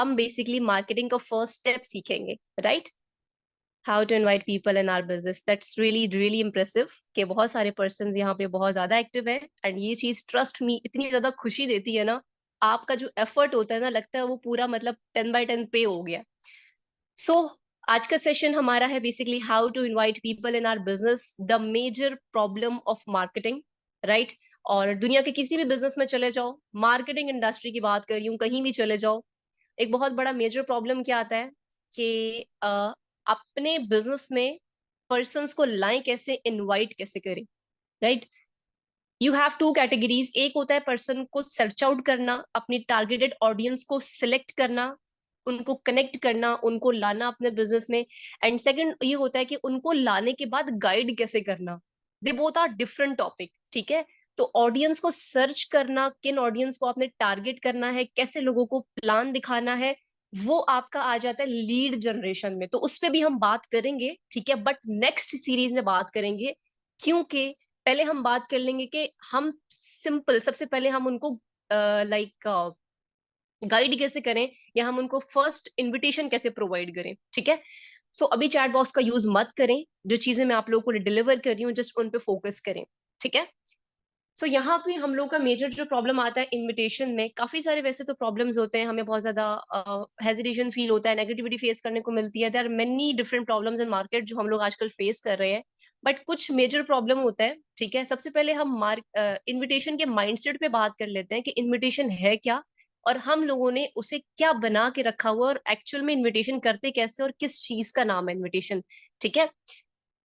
हम basically marketing का first step सीखेंगे, right? How to invite people in our business. That's really really impressive कि बहुत सारे पर्सन यहाँ पे बहुत ज्यादा एक्टिव है। एंड ये चीज ट्रस्ट मी इतनी ज्यादा खुशी देती है ना। आपका जो एफर्ट होता है ना, लगता है वो पूरा मतलब 10/10 पे हो गया। सो आज का सेशन हमारा है basically how to invite people in our business, the major problem of marketing, right? और दुनिया के किसी भी बिजनेस में चले जाओ, मार्केटिंग इंडस्ट्री की बात कर रही हूँ, कहीं भी चले जाओ, एक बहुत बड़ा मेजर प्रॉब्लम क्या आता है कि अपने बिजनेस में पर्सन्स को लाएं कैसे, इनवाइट कैसे करें, right? You have two categories. एक होता है पर्सन को सर्च आउट करना, अपनी टारगेटेड ऑडियंस को सिलेक्ट करना, उनको कनेक्ट करना, उनको लाना अपने बिजनेस में। एंड सेकंड ये होता है कि उनको लाने के बाद गाइड कैसे करना। They both are different topic, ठीक है? तो ऑडियंस को सर्च करना, किन ऑडियंस को आपने टारगेट करना है, कैसे लोगों को प्लान दिखाना है, वो आपका आ जाता है लीड जनरेशन में। तो उस पे भी हम बात करेंगे, ठीक है? बट नेक्स्ट सीरीज में बात करेंगे, क्योंकि पहले हम बात कर लेंगे कि हम सिंपल सबसे पहले हम उनको लाइक गाइड कैसे करें, या हम उनको फर्स्ट इनविटेशन कैसे प्रोवाइड करें, ठीक है? सो अभी चैट बॉक्स का यूज मत करें। जो चीजें मैं आप लोगों को डिलीवर कर रही हूँ जस्ट उन पे फोकस करें, ठीक है? सो यहाँ पे हम लोग का मेजर जो प्रॉब्लम आता है इनविटेशन में, काफी सारे वैसे तो प्रॉब्लम्स होते हैं, हमें बहुत ज्यादा हेजिटेशन फील होता है, नेगेटिविटी फेस करने को मिलती है। There are many different problems in market जो हम लोग आजकल फेस कर रहे हैं। बट कुछ मेजर प्रॉब्लम होता है, ठीक है? सबसे पहले हम इनविटेशन के माइंडसेट पे बात कर लेते हैं कि इनविटेशन है क्या, और हम लोगों ने उसे क्या बना के रखा हुआ है, और एक्चुअल में इनविटेशन करते कैसे, और किस चीज का नाम है इनविटेशन, ठीक है?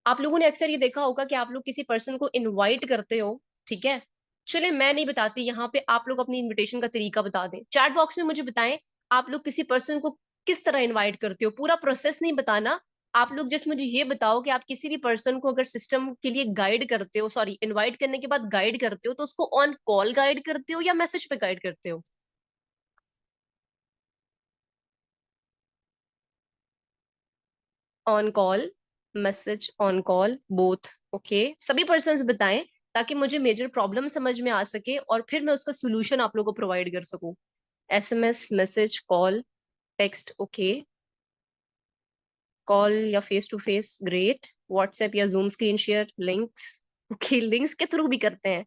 आप लोगों ने अक्सर ये देखा होगा कि आप लोग किसी पर्सन को इनवाइट करते हो, ठीक है? चलिए मैं नहीं बताती यहाँ पे, आप लोग अपनी इनविटेशन का तरीका बता दें, चैट बॉक्स में मुझे बताएं। आप लोग किसी पर्सन को किस तरह इनवाइट करते हो, पूरा प्रोसेस नहीं बताना। आप लोग जस्ट मुझे ये बताओ कि आप किसी भी पर्सन को अगर सिस्टम के लिए गाइड करते हो, सॉरी इनवाइट करने के बाद गाइड करते हो, तो उसको ऑन कॉल गाइड करते हो या मैसेज पे गाइड करते हो? On call, message, on call, both. Okay, सभी पर्सन्स बताएं ताकि मुझे मेजर प्रॉब्लम समझ में आ सके और फिर मैं उसका सोल्यूशन आप लोगों को प्रोवाइड कर सकूं। SMS, message, call, text, okay. Call या face to face, great. WhatsApp या Zoom screen share, links, okay. Links के थ्रू भी करते हैं।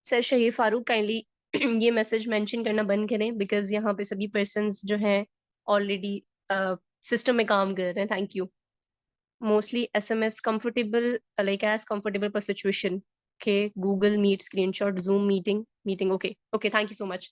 सर शहीर फारूक काइंडली ये मैसेज मेंशन करना बंद करें, बिकॉज यहाँ पे सभी पर्सन्स जो हैं ऑलरेडी सिस्टम में काम कर रहे हैं। Thank you. Mostly SMS comfortable, like as comfortable per situation. Okay, Google Meet, screenshot, Zoom meeting, okay, okay, thank you so much.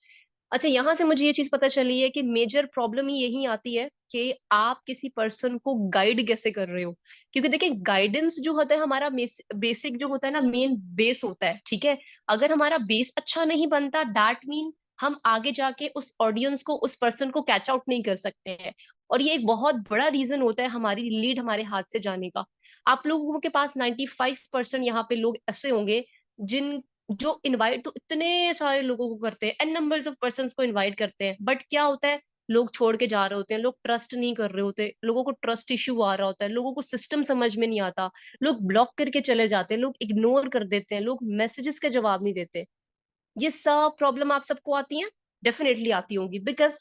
अच्छा, यहाँ से मुझे ये चीज पता चली है कि मेजर प्रॉब्लम ही यही आती है कि आप किसी पर्सन को गाइड कैसे कर रहे हो। क्योंकि देखिए, गाइडेंस जो होता है हमारा बेसिक जो होता है ना, मेन बेस होता है, ठीक है? अगर हमारा बेस अच्छा नहीं बनता, दैट मीन हम आगे जाके उस ऑडियंस को, उस पर्सन को कैच आउट नहीं कर सकते हैं। और ये एक बहुत बड़ा रीजन होता है हमारी लीड हमारे हाथ से जाने का। आप लोगों के पास 95% यहाँ पे लोग ऐसे होंगे जिन जो इनवाइट तो इतने सारे लोगों को करते हैं, एन नंबर्स ऑफ पर्सन को इनवाइट करते हैं, बट क्या होता है, लोग छोड़ के जा रहे होते हैं, लोग ट्रस्ट नहीं कर रहे होते, लोगों को ट्रस्ट इश्यू आ रहा होता है, लोगों को सिस्टम समझ में नहीं आता, लोग ब्लॉक करके चले जाते हैं, लोग इग्नोर कर देते हैं, लोग मैसेजेस का जवाब नहीं देते। ये सब प्रॉब्लम आप सबको आती है, डेफिनेटली आती होंगी, बिकॉज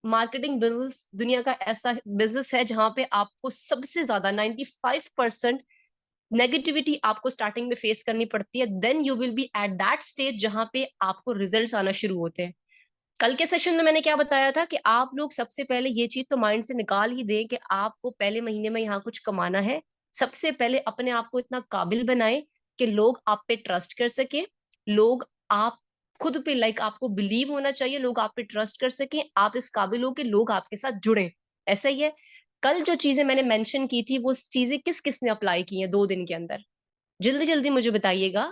मार्केटिंग बिजनेस दुनिया का ऐसा बिजनेस है जहां पे आपको सबसे ज्यादा 95% नेगेटिविटी आपको स्टार्टिंग में फेस करनी पड़ती है। Then you will be at that stage जहां पे आपको रिजल्ट्स आना शुरू होते हैं। कल के सेशन में मैंने क्या बताया था कि आप लोग सबसे पहले ये चीज तो माइंड से निकाल ही दें कि आपको पहले महीने में यहाँ कुछ कमाना है। सबसे पहले अपने आप को इतना काबिल बनाए कि लोग आप पे ट्रस्ट कर सके, लोग आप खुद पे लाइक आपको बिलीव होना चाहिए, लोग आप पे ट्रस्ट कर सके, आप इस काबिल हो कि लोग आपके साथ जुड़े। ऐसा ही है। कल जो चीजें मैंने मेंशन की थी वो चीजें किस किस ने अप्लाई की हैं 2 दिन के अंदर, जल्दी जल्दी मुझे बताइएगा।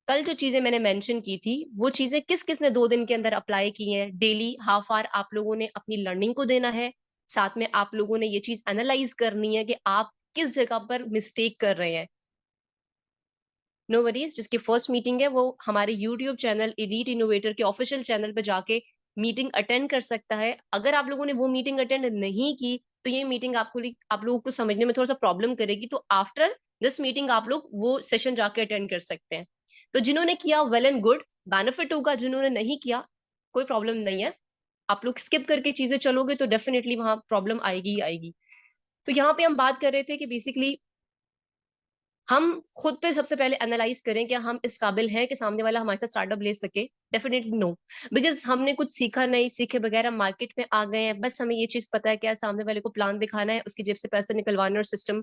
कल जो चीजें मैंने मेंशन की थी वो चीजें किस किस ने 2 दिन के अंदर अप्लाई की हैं? डेली हाफ आवर आप लोगों ने अपनी लर्निंग को देना है। साथ में आप लोगों ने ये चीज एनालाइज करनी है कि आप किस जगह पर मिस्टेक कर रहे हैं। नो वरीज, जिसकी फर्स्ट मीटिंग है वो हमारे यूट्यूब चैनल एलीट इनोवेटर के ऑफिशियल चैनल पे जाके मीटिंग अटेंड कर सकता है। अगर आप लोगों ने वो मीटिंग अटेंड नहीं की तो ये मीटिंग आप लोगों को समझने में थोड़ा सा प्रॉब्लम करेगी, तो आफ्टर दिस मीटिंग आप लोग वो सेशन जाके अटेंड कर सकते हैं। तो जिन्होंने किया वेल एंड गुड, बेनिफिट होगा, जिन्होंने नहीं किया कोई प्रॉब्लम नहीं है। आप लोग स्किप करके चीजें चलोगे तो डेफिनेटली वहां प्रॉब्लम आएगी ही आएगी। तो यहाँ पे हम बात कर रहे थे कि बेसिकली हम खुद पे सबसे पहले एनालाइज करें कि हम इस काबिल हैं कि सामने वाला हमारे साथ स्टार्टअप ले सके। डेफिनेटली नो, बिकॉज हमने कुछ सीखा नहीं, सीखे बगैर हम मार्केट में आ गए हैं। बस हमें ये चीज पता है कि यार सामने वाले को प्लान दिखाना है, उसकी जेब से पैसे निकलवाने और सिस्टम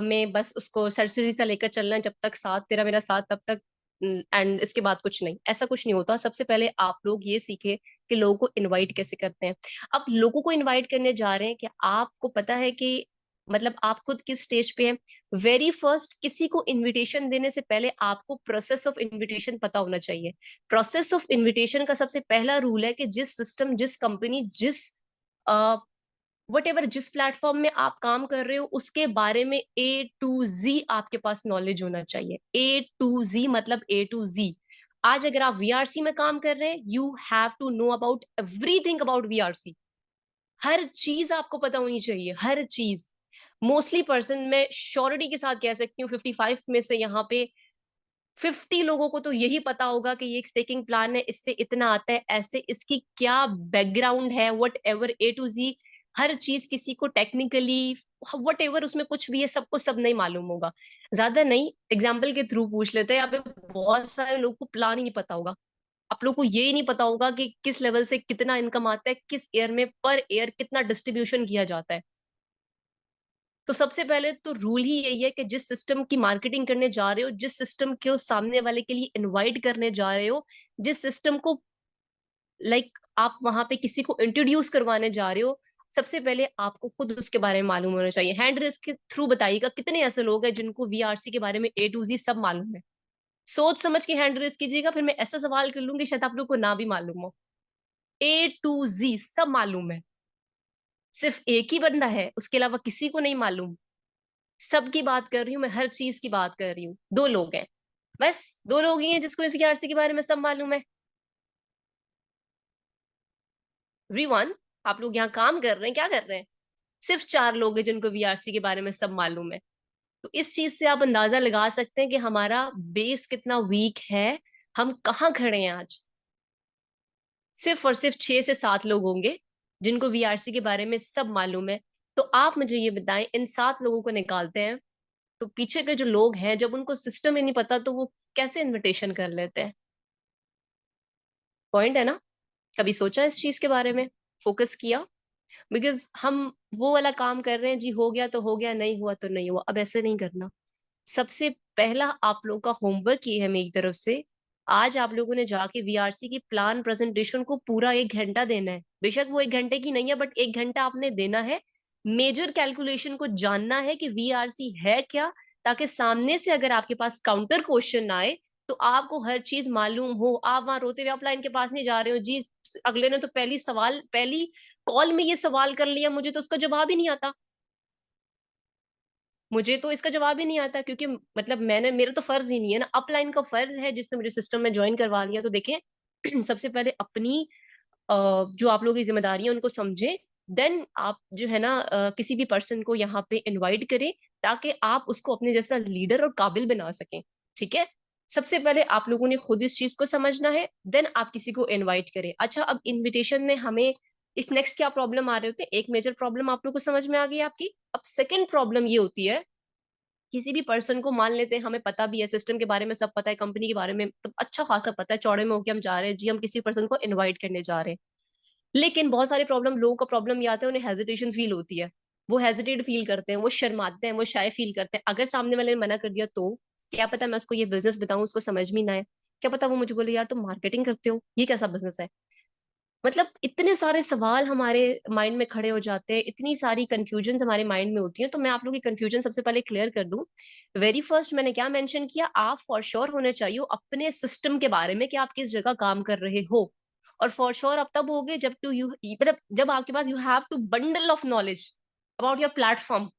में बस उसको सरसरी सा लेकर चलना है, जब तक साथ तेरा मेरा साथ तब तक। एंड इसके बाद कुछ नहीं, ऐसा कुछ नहीं होता। सबसे पहले आप लोग ये सीखे कि लोगों को इनवाइट कैसे करते हैं। अब लोगों को इनवाइट करने जा रहे हैं कि आपको पता है कि मतलब आप खुद किस स्टेज पे हैं। वेरी फर्स्ट, किसी को इनविटेशन देने से पहले आपको प्रोसेस ऑफ इनविटेशन पता होना चाहिए। प्रोसेस ऑफ इनविटेशन का सबसे पहला रूल है कि जिस सिस्टम, जिस कंपनी, जिस वट एवर, जिस प्लेटफॉर्म में आप काम कर रहे हो उसके बारे में A to Z आपके पास नॉलेज होना चाहिए। A to Z मतलब A to Z। आज अगर आप VRC में काम कर रहे हैं, you have to know about everything about VRC। हर चीज आपको पता होनी चाहिए, हर चीज। मोस्टली पर्सन, मैं श्योरिटी के साथ कह सकती हूँ 55 में से यहाँ पे 50 लोगों को तो यही पता होगा कि ये एक स्टेकिंग प्लान है, इससे इतना आता है, ऐसे इसकी क्या बैकग्राउंड है, what ever A to Z। हर चीज किसी को टेक्निकली वट एवर उसमें कुछ भी है, सबको सब नहीं मालूम होगा। ज्यादा नहीं, एग्जाम्पल के थ्रू पूछ लेते हैं। यहाँ पे बहुत सारे लोगों को प्लान ही नहीं पता होगा। आप लोग को ये ही नहीं पता होगा कि किस लेवल से कितना इनकम आता है, किस ईयर में पर ईयर कितना डिस्ट्रीब्यूशन किया जाता है। तो सबसे पहले तो रूल ही यही है कि जिस सिस्टम की मार्केटिंग करने जा रहे हो, जिस सिस्टम को सामने वाले के लिए इनवाइट करने जा रहे हो, जिस सिस्टम को आप वहां पे किसी को इंट्रोड्यूस करवाने जा रहे हो, सबसे पहले आपको खुद उसके बारे में मालूम होना चाहिए। हैंड रेस के थ्रू बताइएगा कितने ऐसे लोग हैं जिनको VRC के बारे में A to Z सब मालूम है। सोच समझ के हैंड रेस कीजिएगा, फिर मैं ऐसा सवाल कर लूंगी शायद आप लोग को ना भी मालूम हो। A to Z सब मालूम है। सिर्फ एक ही बंदा है, उसके अलावा किसी को नहीं मालूम। सबकी बात कर रही हूँ मैं, हर चीज की बात कर रही हूँ। दो लोग हैं, बस दो लोग ही हैं जिसको VRC के बारे में सब मालूम है। एवरीवन, आप लोग यहाँ काम कर रहे हैं, क्या कर रहे हैं? सिर्फ चार लोग हैं जिनको VRC के बारे में सब मालूम है। तो इस चीज से आप अंदाजा लगा सकते हैं कि हमारा बेस कितना वीक है, हम कहाँ खड़े हैं आज। सिर्फ और सिर्फ 6 से 7 लोग होंगे जिनको VRC के बारे में सब मालूम है। तो आप मुझे ये बताएं, इन 7 लोगों को निकालते हैं तो पीछे के जो लोग हैं, जब उनको सिस्टम ही नहीं पता तो वो कैसे इनविटेशन कर लेते हैं? पॉइंट है ना? कभी सोचा इस चीज के बारे में? फोकस किया? बिकॉज हम वो वाला काम कर रहे हैं जी, हो गया तो हो गया, नहीं हुआ तो नहीं हुआ। अब ऐसे नहीं करना। सबसे पहला आप लोग का होमवर्क ये है मेरी तरफ से, आज आप लोगों ने जाके VRC की प्लान प्रेजेंटेशन को पूरा 1 घंटा देना है। बेशक वो 1 घंटे की नहीं है, बट 1 घंटा आपने देना है। मेजर कैलकुलेशन को जानना है कि VRC है क्या, ताकि सामने से अगर आपके पास काउंटर क्वेश्चन आए तो आपको हर चीज मालूम हो। आप वहां रोते हुए अपलाइन के पास नहीं जा रहे हो जी, अगले ने तो पहली कॉल में ये सवाल कर लिया, मुझे तो उसका जवाब ही नहीं आता। मुझे तो इसका जवाब ही नहीं आता, क्योंकि मतलब मैंने, मेरा तो फर्ज ही नहीं है ना। अपलाइन का फर्ज है जिसने मुझे सिस्टम में ज्वाइन करवा लिया। तो देखें सबसे पहले अपनी जो आप लोगों की जिम्मेदारी है उनको समझें। देन आप जो है ना किसी भी पर्सन को यहाँ पे इनवाइट करें, ताकि आप उसको अपने जैसा लीडर और काबिल बना सकें। ठीक है? सबसे पहले आप लोगों ने खुद इस चीज को समझना है, देन आप किसी को इनवाइट करें। अच्छा, अब इनविटेशन में हमें इस नेक्स्ट क्या प्रॉब्लम आ रहे होते हैं? एक मेजर प्रॉब्लम आप लोग को समझ में आ गई आपकी। अब सेकंड प्रॉब्लम ये होती है, किसी भी पर्सन को मान लेते हैं, हमें पता भी है सिस्टम के बारे में, सब पता है, कंपनी के बारे में तो अच्छा खासा पता है, चौड़े में होके हम जा रहे हैं जी, हम किसी पर्सन को इनवाइट करने जा रहे हैं। लेकिन बहुत सारे प्रॉब्लम, लोगों का प्रॉब्लम ये आता है, उन्हें हेजिटेशन फील होती है। वो हेजिटेट फील करते हैं, वो शर्माते हैं, वो शाय फील करते हैं। अगर सामने वाले ने मना कर दिया तो क्या पता मैं उसको ये बिजनेस बताऊं, उसको समझ में ना आए। क्या पता वो मुझे बोले यार तुम मार्केटिंग करते हो, ये कैसा बिजनेस है? मतलब इतने सारे सवाल हमारे माइंड में खड़े हो जाते हैं, इतनी सारी कंफ्यूजन हमारे माइंड में होती है। तो मैं आप लोग की कंफ्यूजन सबसे पहले क्लियर कर दूं। वेरी फर्स्ट मैंने क्या मेंशन किया, आप फॉर श्योर होने चाहिए अपने सिस्टम के बारे में कि आप किस जगह काम कर रहे हो। और फॉर श्योर आप तब होगे जब टू यू मतलब जब आपके पास you have to bundle of knowledge about your platform.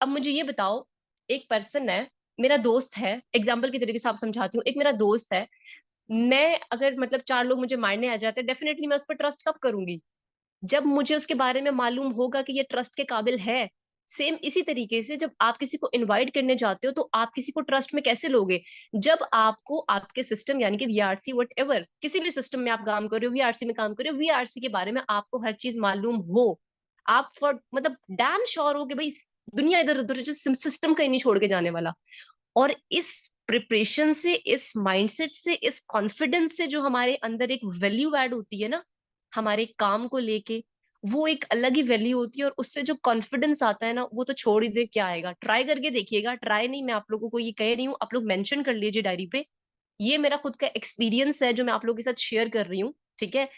अब मुझे ये बताओ, एक पर्सन है, मेरा दोस्त है, एग्जाम्पल की तरीके से आप समझाती हूँ। एक मेरा दोस्त है, मैं अगर मतलब 4 लोग मुझे मारने आ जाते हैं, डेफिनेटली मैं उस पर ट्रस्ट कब करूंगी? जब मुझे उसके बारे में मालूम होगा कि ये ट्रस्ट के काबिल है, सेम इसी तरीके से जब आप किसी को इनवाइट करने जाते हो तो आप किसी को ट्रस्ट में कैसे लोगे? जब आपको आपके सिस्टम यानी कि वीआरसी वट एवर, किसी भी सिस्टम में आप काम कर रहे हो, वीआरसी में काम कर रहे हो, वीआरसी के बारे में आपको हर चीज मालूम हो, आप फॉर मतलब डैम श्योर हो कि भाई दुनिया इधर उधर सिस्टम कहीं नहीं छोड़ के जाने वाला। और इस प्रिपरेशन से, इस माइंडसेट से, इस कॉन्फिडेंस से जो हमारे अंदर एक वैल्यू ऐड होती है ना हमारे काम को लेके, वो एक अलग ही वैल्यू होती है। और उससे जो कॉन्फिडेंस आता है ना, वो तो छोड़ ही दे, क्या आएगा, ट्राई करके देखिएगा। ट्राई नहीं, मैं आप लोगों को ये कह रही हूँ, आप लोग मेंशन कर लीजिए डायरी पे। ये मेरा खुद का एक्सपीरियंस है जो मैं आप लोगों के साथ शेयर कर रही हूँ, ठीक है?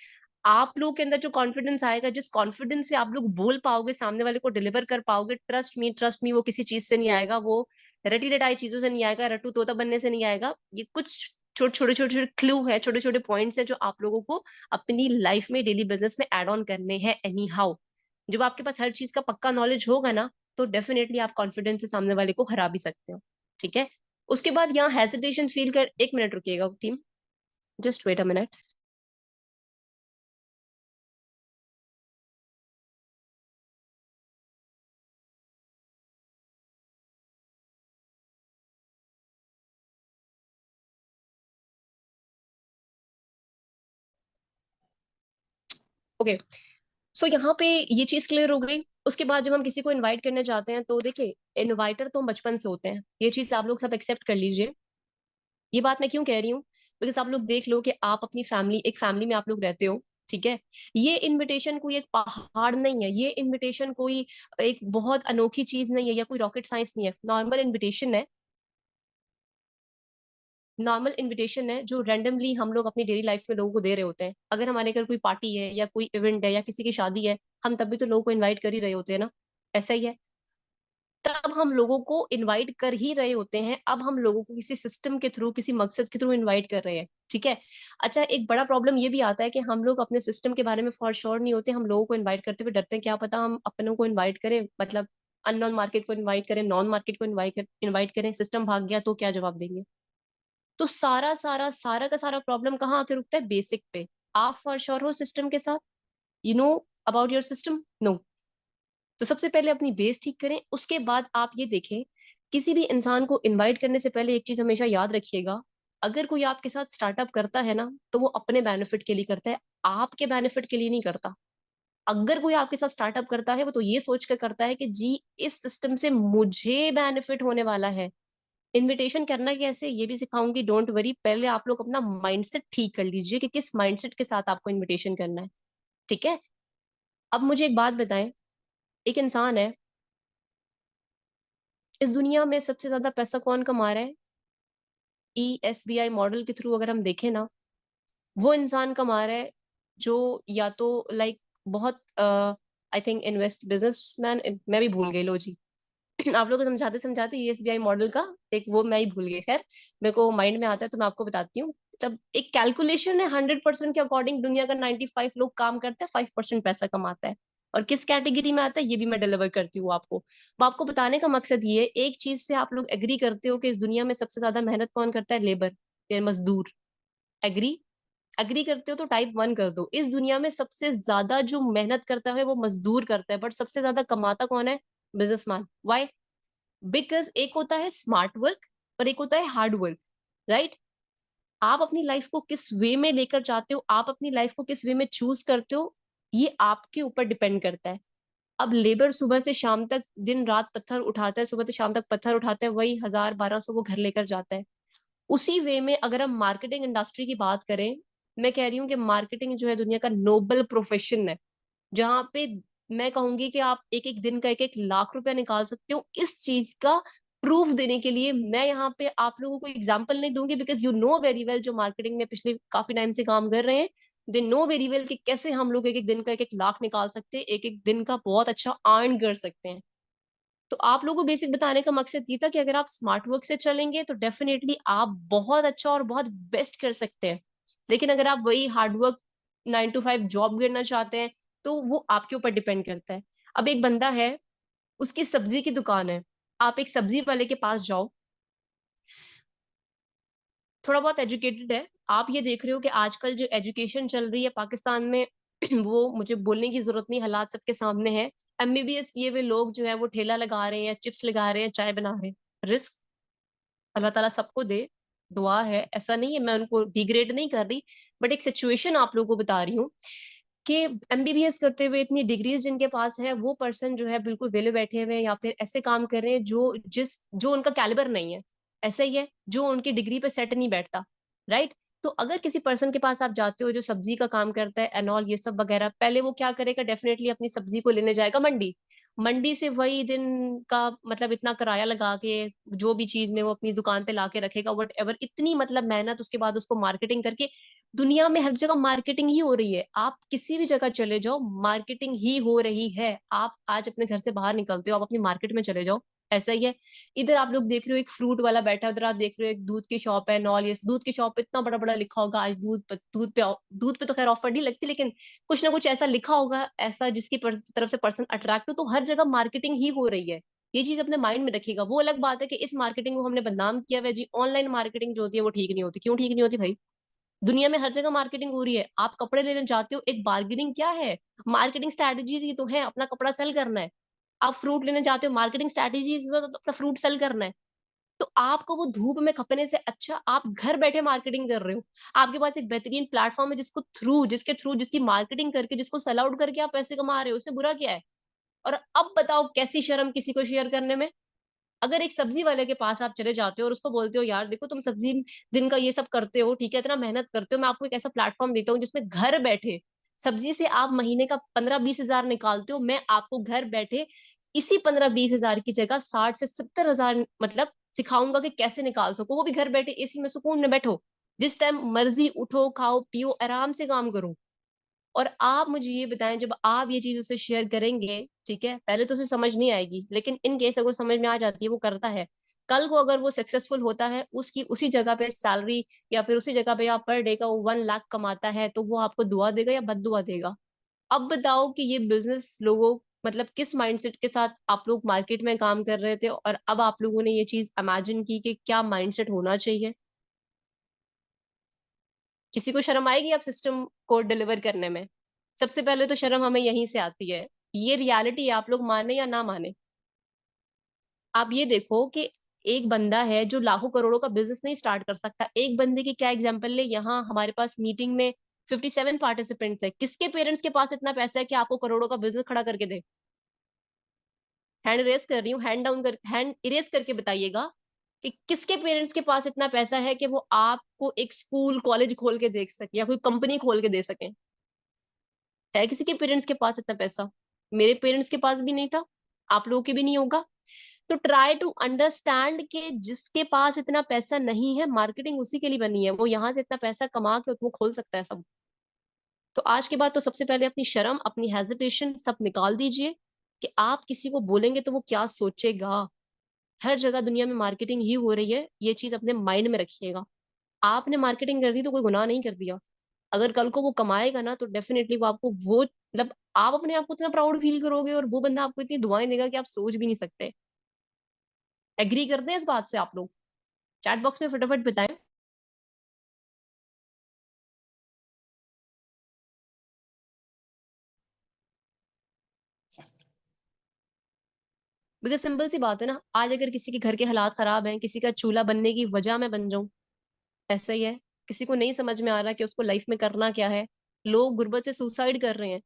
आप लोग के अंदर जो कॉन्फिडेंस आएगा, जिस कॉन्फिडेंस से आप लोग बोल पाओगे, सामने वाले को डिलीवर कर पाओगे, ट्रस्ट मी, वो किसी चीज से नहीं आएगा, वो रटी रटाई चीजों से नहीं आएगा, रटू तोता बनने से नहीं आएगा। ये कुछ छोटे छोटे छोटे छोटे क्लू है, छोटे छोटे पॉइंट्स है जो आप लोगों को अपनी लाइफ में, डेली बिजनेस में ऐड ऑन करने हैं एनी हाउ। जब आपके पास हर चीज का पक्का नॉलेज होगा ना, तो डेफिनेटली आप कॉन्फिडेंस से सामने वाले को हरा भी सकते हो, ठीक है? उसके बाद यहाँ हेजिटेशन फील कर, एक मिनट रुकिएगा team, just wait a minute. Okay, so यहाँ पे ये चीज क्लियर हो गई। उसके बाद जब हम किसी को इनवाइट करने जाते हैं तो देखिए, इनवाइटर तो हम बचपन से होते हैं, ये चीज आप लोग सब एक्सेप्ट कर लीजिए। ये बात मैं क्यों कह रही हूँ? बिकॉज आप लोग देख लो कि आप अपनी फैमिली, एक फैमिली में आप लोग रहते हो, ठीक है? ये इनविटेशन कोई एक पहाड़ नहीं है, ये इनविटेशन कोई एक बहुत अनोखी चीज नहीं है, या कोई रॉकेट साइंस नहीं है, नॉर्मल इनविटेशन है। नॉर्मल इनविटेशन है जो रैंडमली हम लोग अपनी डेली लाइफ में लोगों को दे रहे होते हैं। अगर हमारे घर कोई पार्टी है या कोई इवेंट है या किसी की शादी है, हम तब भी तो लोगों को इनवाइट कर ही रहे होते हैं ना, ऐसा ही है। तब हम लोगों को इनवाइट कर ही रहे होते हैं, अब हम लोगों को किसी सिस्टम के थ्रू, किसी मकसद के थ्रू इनवाइट कर रहे हैं, ठीक है? अच्छा, एक बड़ा प्रॉब्लम ये भी आता है कि हम लोग अपने सिस्टम के बारे में फॉर श्योर नहीं होते, हम लोगों को इनवाइट करते हुए डरते हैं, क्या पता हम अपनों को इनवाइट करें, मतलब अननोन मार्केट को इनवाइट करें, नॉन मार्केट को इनवाइट करें, सिस्टम भाग गया तो क्या जवाब देंगे? तो सारा सारा सारा का सारा प्रॉब्लम कहाँ आके रुकता है? बेसिक पे। आप फॉर श्योर हो सिस्टम के साथ? You know about your system? No. तो सबसे पहले अपनी बेस ठीक करें, उसके बाद आप ये देखें, किसी भी इंसान को इनवाइट करने से पहले एक चीज हमेशा याद रखिएगा, अगर कोई आपके साथ स्टार्टअप करता है ना, तो वो अपने बेनिफिट के लिए करता है, आपके बेनिफिट के लिए नहीं करता। अगर कोई आपके साथ स्टार्टअप करता है, वो तो ये सोच कर करता है कि जी, इस सिस्टम से मुझे बेनिफिट होने वाला है। इनविटेशन करना कैसे, ये भी सिखाऊंगी, डोंट वरी। पहले आप लोग अपना माइंडसेट ठीक कर लीजिए कि किस माइंडसेट के साथ आपको इनविटेशन करना है, ठीक है? अब मुझे एक बात बताएं, एक इंसान है, इस दुनिया में सबसे ज्यादा पैसा कौन कमा रहा है? ESBI मॉडल के थ्रू अगर हम देखें ना, वो इंसान कमा रहा है जो या तो लाइक बहुत आई थिंक इन्वेस्ट बिजनेसमैन, मैं भी भूल गई लो जी। आप लोग को समझाते समझाते ESBI मॉडल का एक वो मैं ही भूल गई, खैर मेरे को माइंड में आता है तो मैं आपको बताती हूँ। तब एक कैलकुलेशन है, 100% के अकॉर्डिंग दुनिया का 95 लोग काम करते हैं, 5% पैसा कमाता है। और किस कैटेगरी में आता है ये भी मैं डिलीवर करती हूँ आपको। तो आपको बताने का मकसद ये है, एक चीज से आप लोग एग्री करते हो कि इस दुनिया में सबसे ज्यादा मेहनत कौन करता है? लेबर या मजदूर। एग्री? एग्री करते हो तो टाइप 1 कर दो। इस दुनिया में सबसे ज्यादा जो मेहनत करता है वो मजदूर करता है, बट सबसे ज्यादा कमाता कौन है? बिजनेसमैन। वाई? बिकॉज एक होता है स्मार्ट वर्क और एक होता है हार्ड वर्क, राइट? आप अपनी लाइफ को किस वे में लेकर जाते हो, आप अपनी लाइफ को किस वे में चूज करते हो, ये आपके ऊपर डिपेंड करता है। अब लेबर सुबह से शाम तक दिन रात पत्थर उठाता है, सुबह से शाम तक पत्थर उठाता है, वही 1000 1200 वो घर लेकर जाता है। उसी वे में अगर हम मार्केटिंग इंडस्ट्री की बात करें, मैं कह रही हूँ कि मार्केटिंग जो है दुनिया का नोबल प्रोफेशन है, जहां पे मैं कहूंगी कि आप एक एक दिन का एक एक लाख रुपया निकाल सकते हो। इस चीज का प्रूफ देने के लिए मैं यहाँ पे आप लोगों को एग्जांपल नहीं दूंगी, because you know very well, जो मार्केटिंग में पिछले काफी टाइम से काम कर रहे हैं, दे नो वेरी वेल कि कैसे हम लोग एक एक दिन का एक एक लाख निकाल सकते हैं, एक एक दिन का बहुत अच्छा अर्न कर सकते हैं। तो आप लोगों को बेसिक बताने का मकसद ये था कि अगर आप स्मार्ट वर्क से चलेंगे तो डेफिनेटली आप बहुत अच्छा और बहुत बेस्ट कर सकते हैं। लेकिन अगर आप वही हार्ड वर्क 9 to 5 जॉब करना चाहते हैं, तो वो आपके ऊपर डिपेंड करता है। अब एक बंदा है, उसकी सब्जी की दुकान है, आप एक सब्जी वाले के पास जाओ, थोड़ा बहुत एजुकेटेड है, आप ये देख रहे हो कि आजकल जो एजुकेशन चल रही है पाकिस्तान में, वो मुझे बोलने की जरूरत नहीं, हालात सबके सामने है। एमबीबीएस किए हुए लोग जो है वो ठेला लगा रहे हैं, चिप्स लगा रहे हैं, चाय बना रहे हैं। रिस्क अल्लाह ताला सबको दे, दुआ है, ऐसा नहीं है, मैं उनको डिग्रेड नहीं कर रही, बट एक सिचुएशन आप लोगों को बता रही हूँ कि एमबीबीएस करते हुए इतनी डिग्रीज जिनके पास है, वो पर्सन जो है बिल्कुल वेले बैठे हुए हैं या फिर ऐसे काम कर रहे हैं जो उनका कैलिबर नहीं है। ऐसा ही है जो उनकी डिग्री पे सेट नहीं बैठता, राइट। तो अगर किसी पर्सन के पास आप जाते हो जो सब्जी का काम करता है एनऑल ये सब वगैरह, पहले वो क्या करेगा, डेफिनेटली अपनी सब्जी को लेने जाएगा मंडी। मंडी से वही दिन का मतलब इतना किराया लगा के जो भी चीज में वो अपनी दुकान पे लाके रखेगा, वट एवर, इतनी मतलब मेहनत, उसके बाद उसको मार्केटिंग करके, दुनिया में हर जगह मार्केटिंग ही हो रही है। आप किसी भी जगह चले जाओ, मार्केटिंग ही हो रही है। आप आज अपने घर से बाहर निकलते हो, आप अपनी मार्केट में चले जाओ, ऐसा ही है। इधर आप लोग देख रहे हो एक फ्रूट वाला बैठा है, उधर आप देख रहे हो एक दूध की शॉप है, नॉल, ये दूध की शॉप पे इतना बड़ा बड़ा लिखा होगा आज दूध पे तो खैर ऑफर नहीं लगती, लेकिन कुछ ना कुछ ऐसा लिखा होगा ऐसा जिसकी तरफ से पर्सन अट्रैक्ट हो। तो हर जगह मार्केटिंग ही हो रही है, ये चीज अपने माइंड में रखिएगा। वो अलग बात है कि इस मार्केटिंग को हमने बदनाम किया हुआ है जी, ऑनलाइन मार्केटिंग जो होती है वो ठीक नहीं होती। क्यों ठीक नहीं होती भाई? दुनिया में हर जगह मार्केटिंग हो रही है। आप कपड़े लेने जाते हो, एक बार्गेनिंग क्या है, मार्केटिंग स्ट्रेटेजीज ही तो है, अपना कपड़ा सेल करना है। आप फ्रूट लेने जाते हो, मार्केटिंग स्ट्रेटेजीज तो अपना फ्रूट सेल करना है। तो आपको वो धूप में खपने से अच्छा आप घर बैठे मार्केटिंग कर रहे हो। आपके पास एक बेहतरीन प्लेटफॉर्म है जिसके थ्रू जिसकी मार्केटिंग करके जिसको सेल आउट करके आप पैसे कमा रहे हो, उसमें बुरा क्या है? और अब बताओ कैसी शर्म किसी को शेयर करने में? अगर एक सब्जी वाले के पास आप चले जाते हो और उसको बोलते हो यार देखो तुम सब्जी दिन का ये सब करते हो, ठीक है, इतना मेहनत करते हो, मैं आपको एक ऐसा प्लेटफॉर्म देता हूँ जिसमें घर बैठे सब्जी से आप महीने का 15-20 हजार निकालते हो, मैं आपको घर बैठे इसी 15-20 हजार की जगह 60 से 70 हजार मतलब सिखाऊंगा कि कैसे निकाल सको, वो भी घर बैठे एसी में सुकून में बैठो, जिस टाइम मर्जी उठो खाओ पियो आराम से काम करो। और आप मुझे ये बताएं, जब आप ये चीज उसे शेयर करेंगे, ठीक है, पहले तो उसे समझ नहीं आएगी, लेकिन इन केस अगर समझ में आ जाती है, वो करता है, कल को अगर वो सक्सेसफुल होता है, उसकी उसी जगह पे सैलरी या फिर उसी जगह पे आप पर डे का वो 1 लाख कमाता है, तो वो आपको दुआ देगा या बद दुआ देगा? अब बताओ कि ये बिजनेस लोगों मतलब किस माइंडसेट के साथ आप लोग मार्केट में काम कर रहे थे, और अब आप लोगों ने ये चीज इमेजिन की कि क्या माइंडसेट होना चाहिए। किसी को शर्म आएगी आप सिस्टम को डिलीवर करने में? सबसे पहले तो शर्म हमें यहीं से आती है। ये रियलिटी है, आप लोग माने या ना माने। आप ये देखो कि एक बंदा है जो लाखों करोड़ों का बिजनेस नहीं स्टार्ट कर सकता। एक बंदे की क्या एग्जांपल ले, यहाँ हमारे पास मीटिंग में 57 पार्टिसिपेंट्स है, किसके पेरेंट्स के पास इतना पैसा है कि आपको करोड़ों का बिजनेस खड़ा करके दे? हैंड रेस कर रही हूँ, हैंड इरेज करके बताइएगा कि किसके पेरेंट्स के पास इतना पैसा है कि वो आपको एक स्कूल कॉलेज खोल के देख सके या कोई कंपनी खोल के दे सके? है किसी के पेरेंट्स के पास इतना पैसा? मेरे पेरेंट्स के पास भी नहीं था, आप लोगों के भी नहीं होगा। तो ट्राई टू अंडरस्टैंड कि जिसके पास इतना पैसा नहीं है, मार्केटिंग उसी के लिए बनी है, वो यहाँ से इतना पैसा कमा के वो खोल सकता है सब। तो आज के बाद तो सबसे पहले अपनी शर्म अपनी हेजिटेशन सब निकाल दीजिए कि आप किसी को बोलेंगे तो वो क्या सोचेगा। हर जगह दुनिया में मार्केटिंग ही हो रही है, ये चीज अपने माइंड में रखिएगा। आपने मार्केटिंग कर दी तो कोई गुनाह नहीं कर दिया। अगर कल को वो कमाएगा ना, तो डेफिनेटली वो आपको वो मतलब आप अपने आप को इतना प्राउड फील करोगे और वो बंदा आपको इतनी दुआएं देगा कि आप सोच भी नहीं सकते। एग्री करते हैं इस बात से आप लोग? चैट बॉक्स में फटाफट बताएं। बिकॉज सिंपल सी बात है ना, आज अगर किसी के घर के हालात खराब हैं, किसी का चूल्हा बनने की वजह मैं बन जाऊं, ऐसा ही है। किसी को नहीं समझ में आ रहा कि उसको लाइफ में करना क्या है, लोग गुर्बत से सुसाइड कर रहे हैं।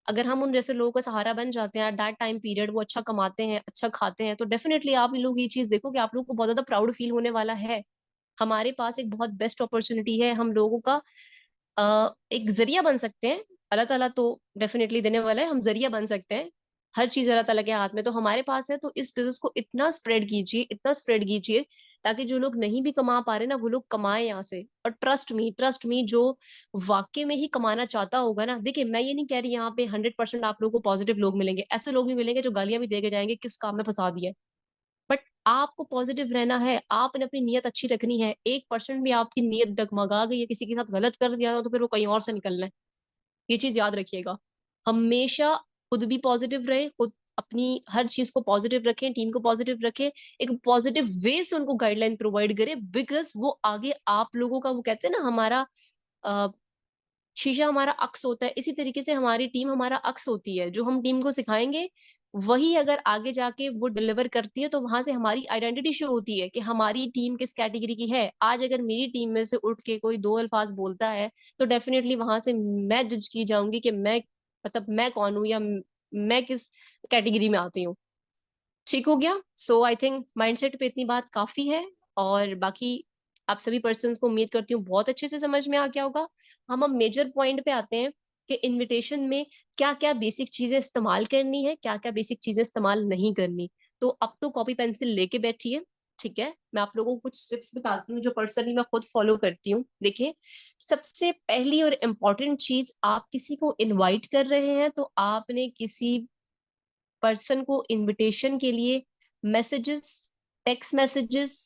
अगर हम उन जैसे लोगों का सहारा बन जाते हैं एट दैट टाइम पीरियड, वो अच्छा कमाते हैं अच्छा खाते हैं, तो डेफिनेटली आप लोग ये चीज देखो कि आप लोग को बहुत ज्यादा प्राउड फील होने वाला है। हमारे पास एक बहुत बेस्ट अपॉर्चुनिटी है, हम लोगों का एक जरिया बन सकते हैं। अल्लाह ताला तो डेफिनेटली देने वाला है, हम जरिया बन सकते हैं। हर चीज अल्लाह ताला के हाथ में, तो हमारे पास है, तो इस बिजनेस को इतना स्प्रेड कीजिए, इतना स्प्रेड कीजिए, ताकि जो लोग नहीं भी कमा पा रहे ना, वो लोग कमाए यहाँ से। और ट्रस्ट मी जो वाकई में ही कमाना चाहता होगा ना, देखिए मैं ये नहीं कह रही यहाँ पे 100% आप लोगों को पॉजिटिव लोग मिलेंगे, ऐसे लोग भी मिलेंगे जो गालियां भी देके जाएंगे किस काम में फंसा दिया है। बट आपको पॉजिटिव रहना है, आपने अपनी नीयत अच्छी रखनी है। 1% भी आपकी नीयत डगमगा गई है, किसी के साथ गलत कर दिया तो फिर वो कहीं और से निकलना है। ये चीज याद रखिएगा। हमेशा खुद भी पॉजिटिव रहे, खुद अपनी हर चीज को पॉजिटिव रखें, टीम को पॉजिटिव रखें, एक पॉजिटिव वे से उनको गाइडलाइन प्रोवाइड करें, बिकॉज वो आगे आप लोगों का वो कहते हैं ना, हमारा शीशा हमारा अक्स होता है, इसी तरीके से हमारी टीम हमारा अक्स होती है। जो हम टीम को सिखाएंगे वही अगर आगे जाके वो डिलीवर करती है, तो वहां से हमारी आइडेंटिटी शो होती है कि हमारी टीम किस कैटेगरी की है। आज अगर मेरी टीम में से उठ के कोई दो अल्फाज बोलता है, तो डेफिनेटली वहां से मैं जज की जाऊंगी कि मैं, मतलब मैं कौन हूँ, या मैं किस कैटेगरी में आती हूँ। ठीक हो गया। सो आई थिंक माइंडसेट पे इतनी बात काफी है। और बाकी आप सभी पर्सन्स को उम्मीद करती हूँ बहुत अच्छे से समझ में आ गया होगा। हम अब मेजर पॉइंट पे आते हैं कि इनविटेशन में क्या क्या बेसिक चीजें इस्तेमाल करनी है, क्या क्या बेसिक चीजें इस्तेमाल नहीं करनी। तो अब तो कॉपी पेंसिल लेके बैठिए। ठीक है, मैं आप लोगों को कुछ टिप्स बताती हूँ जो पर्सनली मैं खुद फॉलो करती हूँ। देखिए, सबसे पहली और इम्पोर्टेंट चीज, आप किसी को इनवाइट कर रहे हैं तो आपने किसी पर्सन को इनविटेशन के लिए मैसेजेस, टेक्स्ट मैसेजेस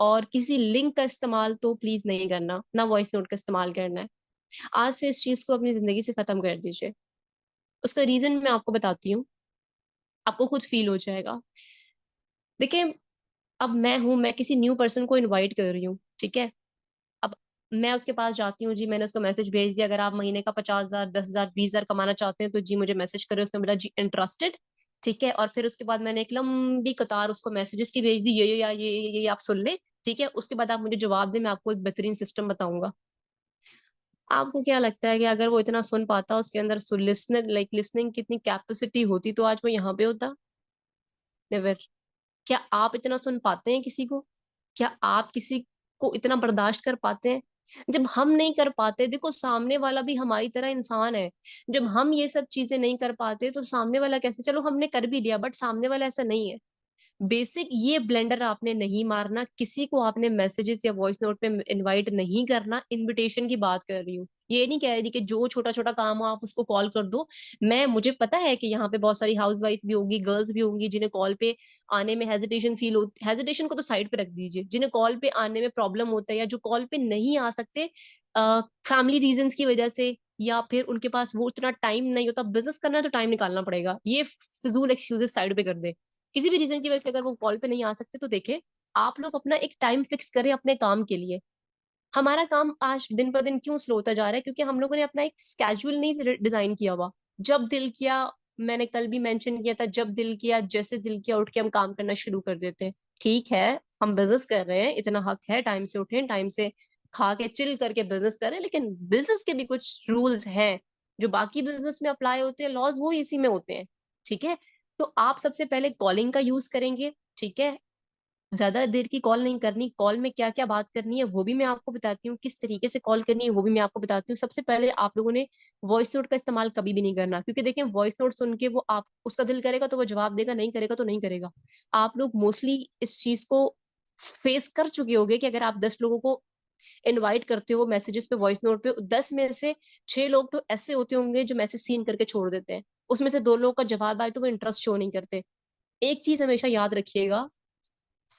और किसी लिंक का इस्तेमाल तो प्लीज नहीं करना, ना वॉइस नोट का इस्तेमाल करना है। आज से इस चीज को अपनी जिंदगी से खत्म कर दीजिए। उसका रीजन मैं आपको बताती हूँ, आपको खुद फील हो जाएगा। देखिए, अब मैं किसी न्यू पर्सन को इनवाइट कर रही हूँ, ठीक है। अब मैं उसके पास जाती हूँ जी, मैंने उसको मैसेज भेज दिया, अगर आप महीने का 50,000, 10,000, 20,000 कमाना चाहते हैं तो जी मुझे मैसेज करें। उसने बोला जी इंटरेस्टेड। ठीक है, और फिर उसके बाद मैंने एक लंबी कतार उसको मैसेजेस की भेज दी, ये या ये आप सुन ले। ठीक है, उसके बाद आप मुझे जवाब दें, मैं आपको एक बेहतरीन सिस्टम बताऊंगा। आपको क्या लगता है कि अगर वो इतना सुन पाता, उसके अंदर लिसनर लाइक लिसनिंग कितनी कैपेसिटी होती, तो आज वो यहाँ पे होता? नेवर। क्या आप इतना सुन पाते हैं किसी को? क्या आप किसी को इतना बर्दाश्त कर पाते हैं? जब हम नहीं कर पाते, देखो सामने वाला भी हमारी तरह इंसान है। जब हम ये सब चीजें नहीं कर पाते तो सामने वाला कैसे? चलो हमने कर भी लिया, बट सामने वाला ऐसा नहीं है। बेसिक ये ब्लेंडर आपने नहीं मारना, किसी को आपने मैसेजेस या वॉइस नोट पे इनवाइट नहीं करना। इनविटेशन की बात कर रही हूँ, ये नहीं कह रही कि जो छोटा छोटा काम हो आप उसको कॉल कर दो। मैं मुझे पता है कि यहाँ पे बहुत सारी हाउस वाइफ भी होंगी, गर्ल्स भी होंगी, जिन्हें कॉल पे आने में हेजिटेशन फील होती, हेजिटेशन को तो साइड पे रख दीजिए, जिन्हें कॉल पे आने में प्रॉब्लम होता है या जो कॉल पे नहीं आ सकते फैमिली रीजंस की वजह से, या फिर उनके पास वो इतना टाइम नहीं होता। बिजनेस करना है तो टाइम निकालना पड़ेगा, ये फिजूल एक्सक्यूजेस साइड पे कर दे। किसी भी रीजन की वजह से अगर वो कॉल पे नहीं आ सकते, तो देखे आप लोग अपना एक टाइम फिक्स करें अपने काम के लिए। हमारा काम आज दिन पर दिन क्यों स्लो होता जा रहा है? क्योंकि हम लोगों ने अपना एक स्केड्यूल नहीं डिजाइन किया हुआ। जब दिल किया, मैंने कल भी मेंशन किया था, जब दिल किया, जैसे दिल किया उठ के हम काम करना शुरू कर देते हैं। ठीक है, हम बिजनेस कर रहे हैं, इतना हक है, टाइम से उठें, टाइम से खा के चिल करके बिजनेस करें, लेकिन बिजनेस के भी कुछ रूल्स हैं जो बाकी बिजनेस में अप्लाई होते हैं, लॉज वो इसी में होते हैं। ठीक है, तो आप सबसे पहले कॉलिंग का यूज करेंगे। ठीक है, ज्यादा देर की कॉल नहीं करनी, कॉल में क्या क्या बात करनी है वो भी मैं आपको बताती हूँ, किस तरीके से कॉल करनी है वो भी मैं आपको बताती हूँ। सबसे पहले आप लोगों ने वॉइस नोट का इस्तेमाल कभी भी नहीं करना, क्योंकि देखें वॉइस नोट सुन के वो आप उसका दिल करेगा तो वो जवाब देगा, नहीं करेगा तो नहीं करेगा। आप लोग मोस्टली इस चीज को फेस कर चुके होंगे कि अगर आप 10 लोगों को इनवाइट करते हो मैसेजेस पे, वॉइस नोट पे, 10 में से 6 लोग तो ऐसे होते होंगे जो मैसेज सीन करके छोड़ देते हैं। उसमें से 2 लोगों का जवाब आए तो वो इंटरेस्ट शो नहीं करते। एक चीज हमेशा याद रखिएगा,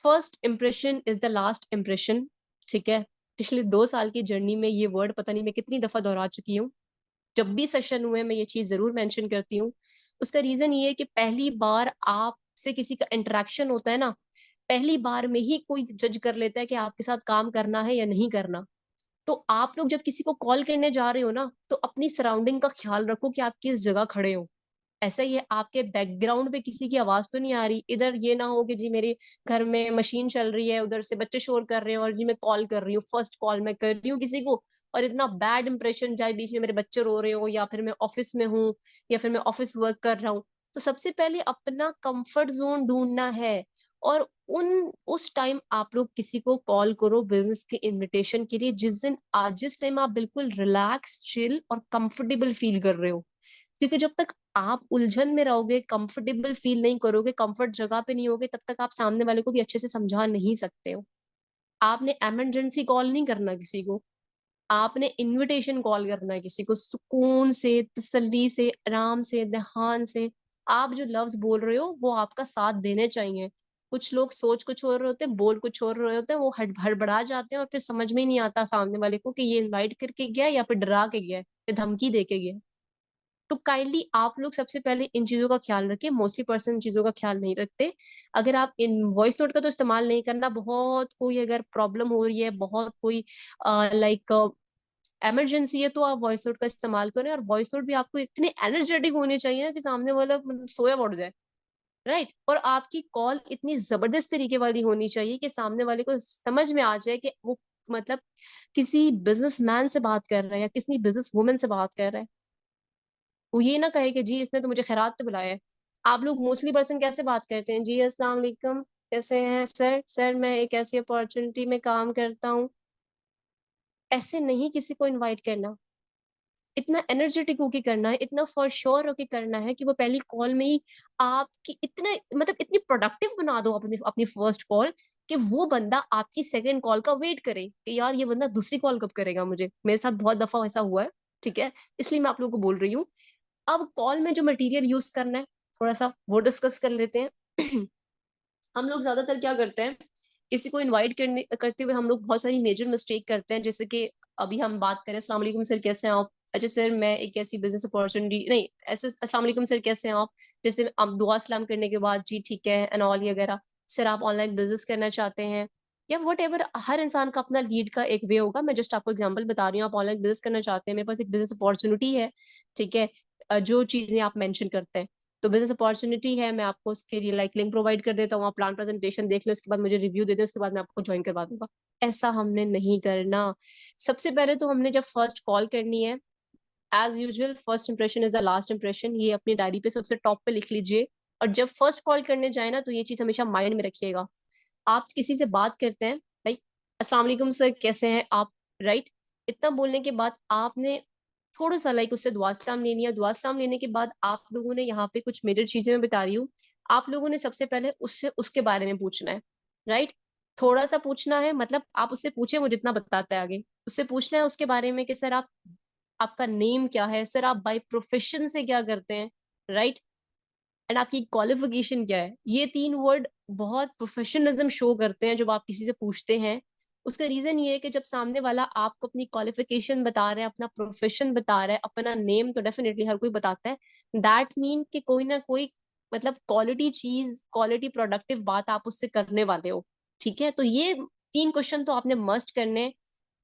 first impression is the last impression. ठीक है, पिछले 2 साल की जर्नी में ये वर्ड पता नहीं मैं कितनी दफा दोहरा चुकी हूँ। जब भी सेशन हुए मैं ये चीज जरूर मेंशन करती हूँ। उसका रीजन ये है कि पहली बार आपसे किसी का इंटरेक्शन होता है ना, पहली बार में ही कोई जज कर लेता है कि आपके साथ काम करना है या नहीं करना। तो आप लोग जब किसी को कॉल करने जा रहे हो ना, तो अपनी सराउंडिंग का ख्याल रखो कि आप किस जगह खड़े हो। ऐसा ही है, आपके बैकग्राउंड पे किसी की आवाज तो नहीं आ रही, इधर ये ना हो कि जी मेरे घर में मशीन चल रही है, उधर से बच्चे शोर कर रहे हैं और जी मैं कॉल कर रही हूँ, फर्स्ट कॉल मैं कर रही हूँ किसी को, और इतना बैड इंप्रेशन जाए, बीच में मेरे बच्चे रो रहे हो, या फिर मैं ऑफिस में हूँ, या फिर मैं ऑफिस वर्क कर रहा हूँ। तो सबसे पहले अपना कंफर्ट जोन ढूंढना है। और उस टाइम आप लोग किसी को कॉल करो बिजनेस के इनविटेशन के लिए जिस टाइम आप बिल्कुल रिलैक्स, चिल और कंफर्टेबल फील कर रहे हो। क्योंकि जब तक आप उलझन में रहोगे, कंफर्टेबल फील नहीं करोगे, कंफर्ट जगह पे नहीं होगे, तब तक आप सामने वाले को भी अच्छे से समझा नहीं सकते हो। आपने इमरजेंसी कॉल नहीं करना किसी को, आपने इनविटेशन कॉल करना है किसी को, सुकून से, तसल्ली से, आराम से, ध्यान से। आप जो लफ्ज बोल रहे हो वो आपका साथ देने चाहिए। कुछ लोग सोच कुछ और रहे होते हैं, बोल कुछ और रहे होते हैं, वो हड़बड़ा जाते हैं और फिर समझ में ही नहीं आता सामने वाले को कि ये इनवाइट करके गया या फिर डरा के गया या धमकी दे के गया। तो काइंडली आप लोग सबसे पहले इन चीजों का ख्याल रखें, मोस्टली पर्सन चीजों का ख्याल नहीं रखते। अगर आप इन वॉइस नोट का तो इस्तेमाल नहीं करना, बहुत कोई अगर प्रॉब्लम हो रही है, बहुत कोई लाइक इमरजेंसी है तो आप वॉइस नोट का इस्तेमाल करें, और वॉइस नोट भी आपको इतने एनर्जेटिक होने चाहिए ना कि सामने वाला मतलब सोया उठ जाए, राइट। और आपकी कॉल इतनी जबरदस्त तरीके वाली होनी चाहिए कि सामने वाले को समझ में आ जाए कि वो मतलब किसी बिजनेसमैन से बात कर रहा है या किसी बिजनेस वुमन से बात कर रहा है। वो ये ना कहे कि जी इसने तो मुझे खैरात पे बुलाया है। आप लोग मोस्टली पर्सन कैसे बात करते हैं, जी अस्सलाम वालेकुम, कैसे हैं सर, सर मैं एक ऐसी अपॉर्चुनिटी में काम करता हूँ। ऐसे नहीं किसी को इनवाइट करना। इतना एनर्जेटिक होके करना है, इतना फॉर श्योर होके करना है कि वो पहली कॉल में ही आपकी इतने मतलब इतनी प्रोडक्टिव बना दो अपनी अपनी फर्स्ट कॉल, कि वो बंदा आपकी सेकंड कॉल का वेट करे कि यार ये बंदा दूसरी कॉल कब करेगा मुझे। मेरे साथ बहुत दफा ऐसा हुआ है, ठीक है, इसलिए मैं आप लोगों को बोल रही हूँ। अब कॉल में जो मटेरियल यूज करना है थोड़ा सा वो डिस्कस कर लेते हैं। हम लोग ज्यादातर क्या करते हैं, किसी को इनवाइट करने करते हुए हम लोग बहुत सारी मेजर मिस्टेक करते हैं, जैसे कि अभी हम बात करें अस्सलाम वालेकुम सर कैसे हैं आप, अच्छा सर मैं एक ऐसी बिजनेस अपॉर्चुनिटी नहीं, ऐसे अस्सलाम वालेकुम सर कैसे हैं आप, जैसे आप दुआ सलाम करने के बाद जी ठीक है एंड ऑल वगैरह, सर आप ऑनलाइन बिजनेस करना चाहते हैं या वट एवर। हर इंसान का अपना लीड का एक वे होगा, मैं जस्ट आपको एग्जांपल बता रही हूँ। आप ऑनलाइन बिजनेस करना चाहते हैं, मेरे पास एक बिजनेस अपॉर्चुनिटी है, ठीक है, जो चीजें आप मेंशन करते हैं, तो बिजनेस अपॉर्चुनिटी है, मैं आपको उसके लिए लाइक लिंक प्रोवाइड कर देता हूँ, आप प्लान प्रेजेंटेशन देख लो, उसके बाद मुझे रिव्यू दे दो, उसके बाद मैं आपको ज्वाइन करवा दूंगा। ऐसा हमने नहीं करना। सबसे पहले तो हमने जब फर्स्ट कॉल करनी है, as usual first impression is the last impression, ये अपनी डायरी पे सबसे टॉप पे लिख लीजिए। और जब फर्स्ट कॉल करने जाए ना तो ये चीज हमेशा माइंड में रखिएगा। आप किसी से बात करते हैं, लाइक अस्सलाम वालेकुम सर कैसे हैं आप, राइट, इतना बोलने के बाद आपने थोड़ा सा लाइक उससे दुआ सलाम लेनी है। दुआ सलाम लेने के बाद आप लोगों ने यहाँ पे कुछ मेजर चीजें मैं बता रही हूँ, आप लोगों ने सबसे पहले उससे उसके बारे में पूछना है, राइट। थोड़ा सा पूछना है, मतलब आप उससे पूछे वो जितना बताता है आगे, उससे पूछना है उसके बारे में कि सर आप आपका नेम क्या है, सर आप बाय प्रोफेशन से क्या करते हैं, राइट, एंड आपकी क्वालिफिकेशन क्या है। ये तीन वर्ड बहुत प्रोफेशनलिज्म शो करते हैं जब आप किसी से पूछते हैं। उसका रीजन ये है कि जब सामने वाला आपको अपनी क्वालिफिकेशन बता रहा है, अपना प्रोफेशन बता रहा है, अपना नेम तो डेफिनेटली हर कोई बताता है, दैट मीन कि कोई ना कोई मतलब क्वालिटी चीज, क्वालिटी प्रोडक्टिव बात आप उससे करने वाले हो, ठीक है। तो ये तीन क्वेश्चन तो आपने मस्ट करने हैं।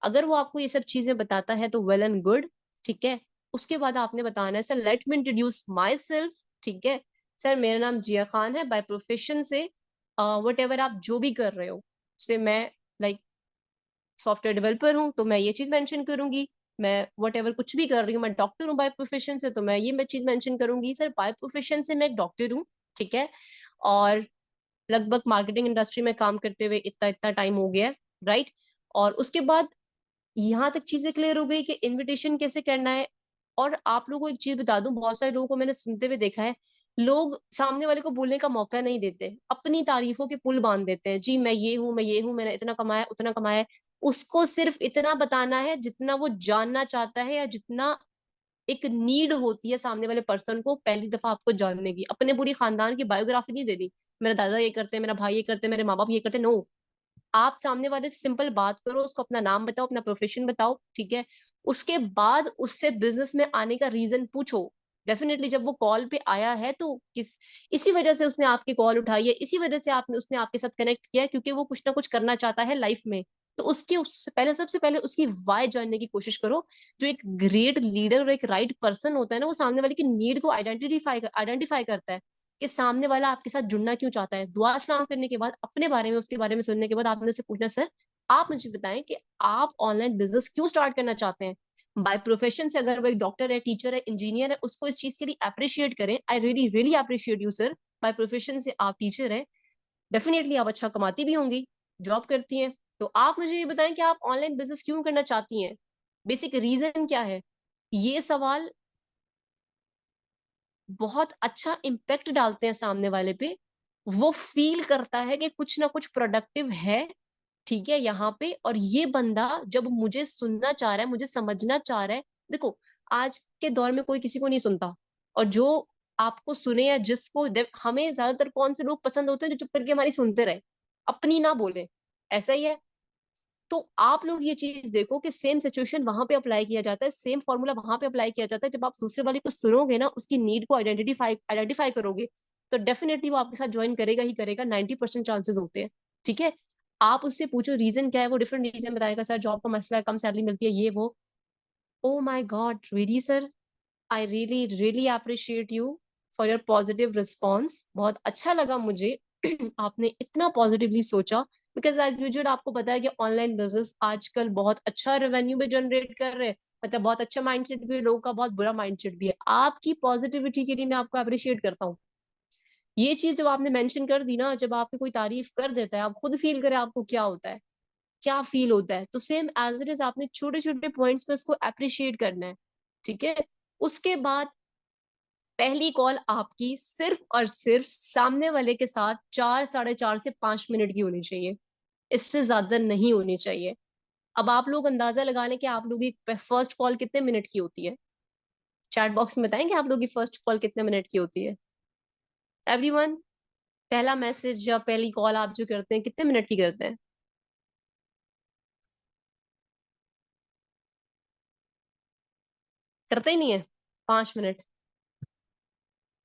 अगर वो आपको ये सब चीजें बताता है तो वेल एंड गुड, ठीक है। उसके बाद आपने बताना है sir let me introduce my self, ठीक है, सर मेरा नाम जिया खान है, बाय प्रोफेशन से वट एवर आप जो भी कर रहे हो, से मैं लाइक सॉफ्टवेयर डेवलपर हूँ तो मैं ये चीज मेंशन करूंगी, मैं वट एवर कुछ भी कर रही हूँ, मैं डॉक्टर हूँ बाय प्रोफेशन से तो मैं ये मैं चीज मेंशन करूंगी, सर बाय प्रोफेशन से मैं एक डॉक्टर हूँ, ठीक है, और लगभग मार्केटिंग इंडस्ट्री में काम करते हुए इतना इतना टाइम हो गया है, राइट। और उसके बाद यहाँ तक चीजें क्लियर हो गई कि इनविटेशन कैसे करना है। और आप लोगों को एक चीज बता दूं, बहुत सारे लोगों को मैंने सुनते हुए देखा है, लोग सामने वाले को बोलने का मौका नहीं देते, अपनी तारीफों के पुल बांध देते हैं, जी मैं ये हूं मैं ये हूं, मैंने इतना कमाया उतना कमाया है। उसको सिर्फ इतना बताना है जितना वो जानना चाहता है, या जितना एक नीड होती है सामने वाले पर्सन को पहली दफा आपको जानने की। अपने पूरी खानदान की बायोग्राफी नहीं देनी, मेरा दादा ये करते हैं, मेरा भाई ये करते हैं, मेरे माँ बाप ये करते हैं, नो। आप सामने वाले से सिंपल बात करो, उसको अपना नाम बताओ, अपना प्रोफेशन बताओ, ठीक है। उसके बाद उससे बिजनेस में आने का रीजन पूछो। डेफिनेटली जब वो कॉल पे आया है तो किस इसी वजह से उसने आपकी कॉल उठाई है, इसी वजह से आपने उसने आपके साथ कनेक्ट किया है, क्योंकि वो कुछ ना कुछ करना चाहता है लाइफ में। तो उसके उससे पहले सबसे पहले उसकी वाय जानने की कोशिश करो। जो एक ग्रेट लीडर और एक राइट पर्सन होता है ना, वो सामने वाले की नीड को आइडेंटिफाई करता है कि सामने वाला आपके साथ जुड़ना क्यों चाहता है। दुआ सलाम करने के बाद अपने बारे में उसके बारे में सुनने के बाद आपने उससे पूछना, सर आप मुझे बताएं कि आप ऑनलाइन बिजनेस क्यों स्टार्ट करना चाहते हैं। बाय प्रोफेशन से अगर वो एक डॉक्टर है, टीचर है, इंजीनियर है, उसको इस चीज के लिए अप्रिशिएट करें, I really really appreciate you sir, by profession से आप टीचर है, डेफिनेटली आप अच्छा कमाती भी होंगी, जॉब करती हैं, तो आप मुझे ये बताएं कि आप ऑनलाइन बिजनेस क्यों करना चाहती हैं, बेसिक रीजन क्या है। ये सवाल बहुत अच्छा इम्पेक्ट डालते हैं सामने वाले पे। वो फील करता है कि कुछ ना कुछ प्रोडक्टिव है, ठीक है, यहाँ पे, और ये बंदा जब मुझे सुनना चाह रहा है, मुझे समझना चाह रहा है। देखो, आज के दौर में कोई किसी को नहीं सुनता, और जो आपको सुने या जिसको हमें ज्यादातर कौन से लोग पसंद होते हैं, जो चुप करके हमारी सुनते रहे, अपनी ना बोले, ऐसा ही है। तो आप लोग ये चीज देखो कि सेम सिचुएशन वहां पे अप्लाई किया जाता है, सेम फॉर्मूला वहां पे अप्लाई किया जाता है। जब आप दूसरे वाले को सुनोगे ना, उसकी नीड को आइडेंटिफाई करोगे, तो डेफिनेटली वो आपके साथ ज्वाइन करेगा ही करेगा, 90% चांसेस होते हैं, ठीक है। आप उससे पूछो रीजन क्या है, वो डिफरेंट रीजन बताएगा, सर जॉब का मसला है, कम सैलरी मिलती है, ये वो। Oh my God, really sir, I really really appreciate you for your positive response. बहुत अच्छा लगा मुझे आपने इतना पॉजिटिवली सोचा। बिकॉज एज यूजुअल आपको पता है कि ऑनलाइन बिजनेस आजकल बहुत अच्छा रेवेन्यू भी जनरेट कर रहे हैं, मतलब बहुत अच्छा माइंडसेट भी है लोगों का, बहुत बुरा माइंडसेट भी है। आपकी पॉजिटिविटी के लिए मैं आपको अप्रिशिएट करता हूँ। ये चीज जब आपने मेंशन कर दी ना, जब आपकी कोई तारीफ कर देता है, आप खुद फील करें आपको क्या होता है, क्या फील होता है, तो सेम एज इट इज आपने छोटे छोटे पॉइंट्स में उसको अप्रिशिएट करना है। ठीक है। उसके बाद पहली कॉल आपकी सिर्फ और सिर्फ सामने वाले के साथ 4, 4.5 से 5 मिनट की होनी चाहिए, इससे ज्यादा नहीं होनी चाहिए। अब आप लोग अंदाजा लगा लें कि आप लोगों की फर्स्ट कॉल कितने मिनट की होती है। चैट बॉक्स में बताएंगे आप लोगों की फर्स्ट कॉल कितने मिनट की होती है, एवरीवन। पहला मैसेज या पहली कॉल आप जो करते हैं कितने मिनट की करते हैं? करते ही नहीं है। 5 मिनट।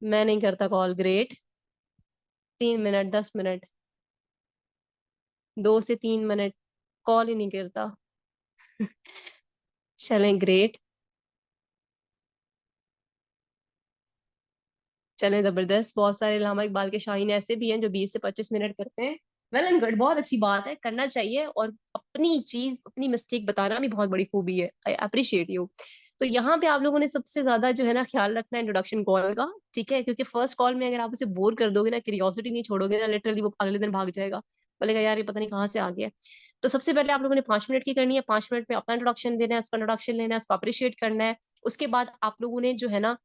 मैं नहीं करता कॉल, ग्रेट। 3 मिनट, 10 मिनट, 2 से 3 मिनट, कॉल ही नहीं करता। चलें, ग्रेट। चलें, जबरदस्त। बहुत सारे इल्हामा इकबाल के शाहीन ऐसे भी हैं जो 20 से 25 मिनट करते हैं। वेल एंड गुड, बहुत अच्छी बात है, करना चाहिए। और अपनी चीज, अपनी मिस्टेक बताना भी बहुत बड़ी खूबी है। I appreciate you. तो यहाँ पे आप लोगों ने सबसे ज्यादा जो है ना ख्याल रखना है इंट्रोडक्शन कॉल का। ठीक है, क्योंकि फर्स्ट कॉल में अगर आप उसे बोर कर दोगे ना, क्यूरियोसिटी नहीं छोड़ोगे ना, लिटरली वो अगले दिन भाग जाएगा, बोलेगा यार ये पता नहीं कहाँ से आ गया। तो सबसे पहले आप लोगों ने 5 मिनट की करनी है। 5 मिनट में अपना इंट्रोडक्शन देना है, उसका इंट्रोडक्शन लेना है, उसको अप्रिशिएट करना है। उसके बाद आप लोगों ने जो है ना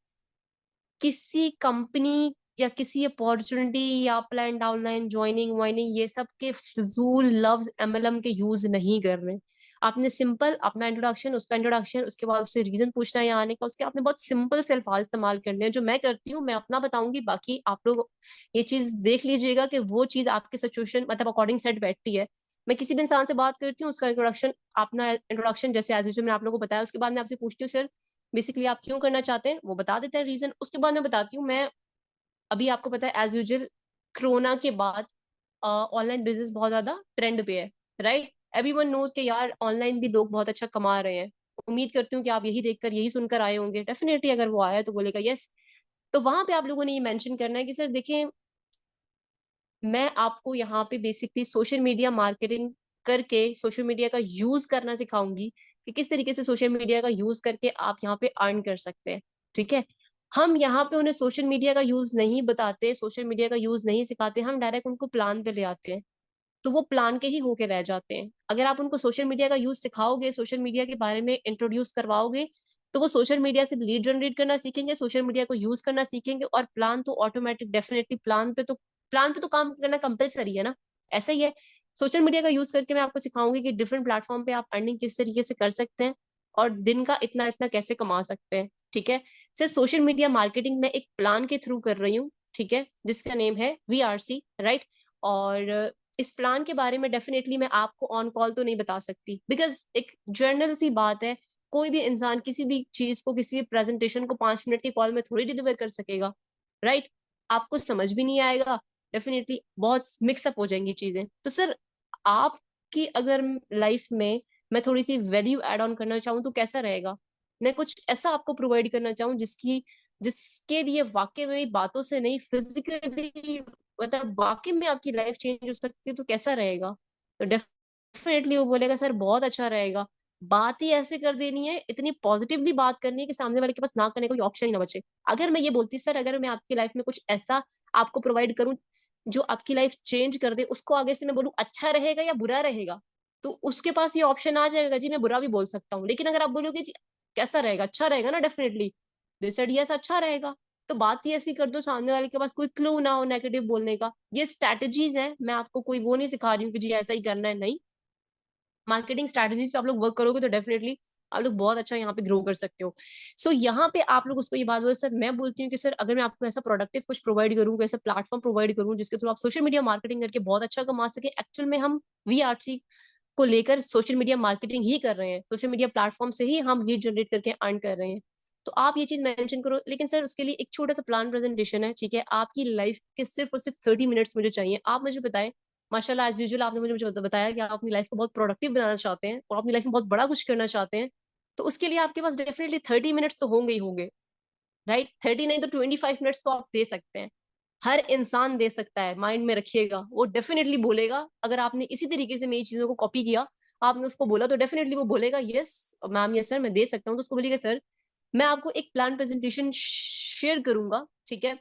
किसी कंपनी या किसी अपॉर्चुनिटी या प्लान डाउनलाइन ज्वाइनिंग वाइनिंग ये सब के फिजूल लफ्ज एमएलएम के यूज नहीं करने। आपने सिंपल अपना इंट्रोडक्शन, उसका इंट्रोडक्शन, उसके बाद उससे रीजन पूछना है यहाँ आने का, उसके आपने बहुत सिंपल से अल्फाज इस्तेमाल करने हैं। जो मैं करती हूँ मैं अपना बताऊंगी, बाकी आप लोग ये चीज देख लीजिएगा कि वो चीज आपके सिचुएशन मतलब अकॉर्डिंग सेट बैठती है। मैं किसी भी इंसान से बात करती हूँ, उसका इंट्रोडक्शन, अपना इंट्रोडक्शन जैसे एज यूजुअल मैंने आप लोगों को बताया, उसके बाद मैं आपसे पूछती हूँ सर बेसिकली आप क्यों करना चाहते हैं, वो बता देते हैं रीजन। उसके बाद मैं बताती हूँ मैं, अभी आपको पता है एज यूजुअल कोरोना के बाद ऑनलाइन बिजनेस बहुत ज्यादा ट्रेंड पे है, राइट। एवरीवन नोज के यार ऑनलाइन भी लोग बहुत अच्छा कमा रहे हैं। उम्मीद करती हूँ कि आप यही देखकर यही सुनकर आए होंगे, डेफिनेटली अगर वो आया है तो बोलेगा यस। तो वहां पे आप लोगों ने ये मेंशन करना है कि सर देखिए, मैं आपको यहाँ पे बेसिकली सोशल मीडिया मार्केटिंग करके सोशल मीडिया का यूज करना सिखाऊंगी कि किस तरीके से सोशल मीडिया का यूज करके आप यहाँ पे अर्न कर सकते हैं। ठीक है। हम यहाँ पे उन्हें सोशल मीडिया का यूज नहीं बताते, सोशल मीडिया का यूज नहीं सिखाते, हम डायरेक्ट उनको प्लान पे ले आते हैं। तो वो प्लान के ही होके रह जाते हैं। अगर आप उनको सोशल मीडिया का यूज सिखाओगे, सोशल मीडिया के बारे में इंट्रोड्यूस करवाओगे, तो वो सोशल मीडिया से लीड जनरेट करना सीखेंगे, सोशल मीडिया को यूज करना सीखेंगे, और प्लान तो ऑटोमेटिक डेफिनेटली प्लान पे तो काम करना कंपलसरी है ना। ऐसा ही है। सोशल मीडिया का यूज करके मैं आपको सिखाऊंगी कि डिफरेंट प्लेटफॉर्म पे आप अर्निंग किस तरीके से कर सकते हैं और दिन का इतना इतना कैसे कमा सकते हैं। ठीक है। सिर्फ सोशल मीडिया मार्केटिंग में एक प्लान के थ्रू कर रही हूँ। ठीक है, जिसका नेम है VRC, राइट। और इस प्लान के बारे में डेफिनेटली मैं आपको ऑन कॉल तो नहीं बता सकती, बिकॉज एक जनरल सी बात है, कोई भी इंसान किसी भी चीज को, किसी भी प्रेजेंटेशन को 5 मिनट की कॉल में थोड़ी डिलीवर कर सकेगा, राइट। आपको समझ भी नहीं आएगा, डेफिनेटली बहुत मिक्सअप हो जाएंगी चीजें। तो सर आपकी अगर लाइफ में मैं थोड़ी सी वैल्यू एड ऑन करना चाहूँ तो कैसा रहेगा? मैं कुछ ऐसा आपको प्रोवाइड करना चाहूँ जिसके लिए वाकई में बातों से नहीं, फिजिकली, मतलब वाकई में आपकी लाइफ चेंज हो सकती है, तो कैसा रहेगा? तो डेफिनेटली वो बोलेगा सर बहुत अच्छा रहेगा। बात ही ऐसे कर देनी है, इतनी पॉजिटिवली बात करनी है कि सामने वाले के पास ना करने का कोई ऑप्शन ही ना बचे। अगर मैं ये बोलती सर अगर मैं आपकी लाइफ में कुछ ऐसा आपको प्रोवाइड करूं जो आपकी लाइफ चेंज कर दे, उसको आगे से मैं बोलूं अच्छा रहेगा या बुरा रहेगा, तो उसके पास ये ऑप्शन आ जाएगा जी मैं बुरा भी बोल सकता हूँ। लेकिन अगर आप बोलोगे जी कैसा रहेगा, अच्छा रहेगा ना, डेफिनेटली दे सेड यस अच्छा रहेगा, तो बात ही ऐसी कर दो सामने वाले के पास कोई क्लू ना हो नेगेटिव बोलने का। ये स्ट्रैटेजीज है, मैं आपको कोई वो नहीं सिखा रही हूँ कि जी ऐसा ही करना है, नहीं। मार्केटिंग स्ट्रैटेजीज पे आप लोग वर्क करोगे तो डेफिनेटली आप लोग बहुत अच्छा यहाँ पे ग्रो कर सकते हो। सो यहाँ पे आप लोग उसको ये बात बोलो सर, मैं बोलती हूँ कि सर अगर मैं आपको ऐसा प्रोडक्टिव कुछ प्रोवाइड करूँ, ऐसा प्लेटफॉर्म प्रोवाइड करूँ जिसके थ्रू आप सोशल मीडिया मार्केटिंग करके बहुत अच्छा कमा सके। एक्चुअल में हम VRC को लेकर सोशल मीडिया मार्केटिंग ही कर रहे हैं, सोशल मीडिया प्लेटफॉर्म से ही हम लीड जनरेट करके अर्न कर रहे हैं। तो आप ये चीज मेंशन करो, लेकिन सर उसके लिए एक छोटा सा प्लान प्रेजेंटेशन है। ठीक है, आपकी लाइफ के सिर्फ और सिर्फ 30 मिनट्स मुझे चाहिए। आप मुझे बताएं, माशाल्लाह एज यूजुअल आपने मुझे मुझे बताया कि आप अपनी लाइफ को बहुत प्रोडक्टिव बनाना चाहते हैं और अपनी लाइफ में बहुत बड़ा कुछ करना चाहते हैं। तो उसके लिए आपके पास डेफिनेटली 30 मिनट्स तो होंगे ही होंगे, राइट? 30 नहीं तो 25 मिनट्स तो आप दे सकते हैं। हर इंसान दे सकता है, माइंड में रखिएगा, वो डेफिनेटली बोलेगा। अगर आपने इसी तरीके से मेरी चीजों को कॉपी किया, आपने उसको बोला, तो डेफिनेटली वो बोलेगा यस मैम, यस सर, मैं दे सकता हूँ। तो उसको बोलिएगा सर मैं आपको एक प्लान प्रेजेंटेशन शेयर करूंगा, ठीक है,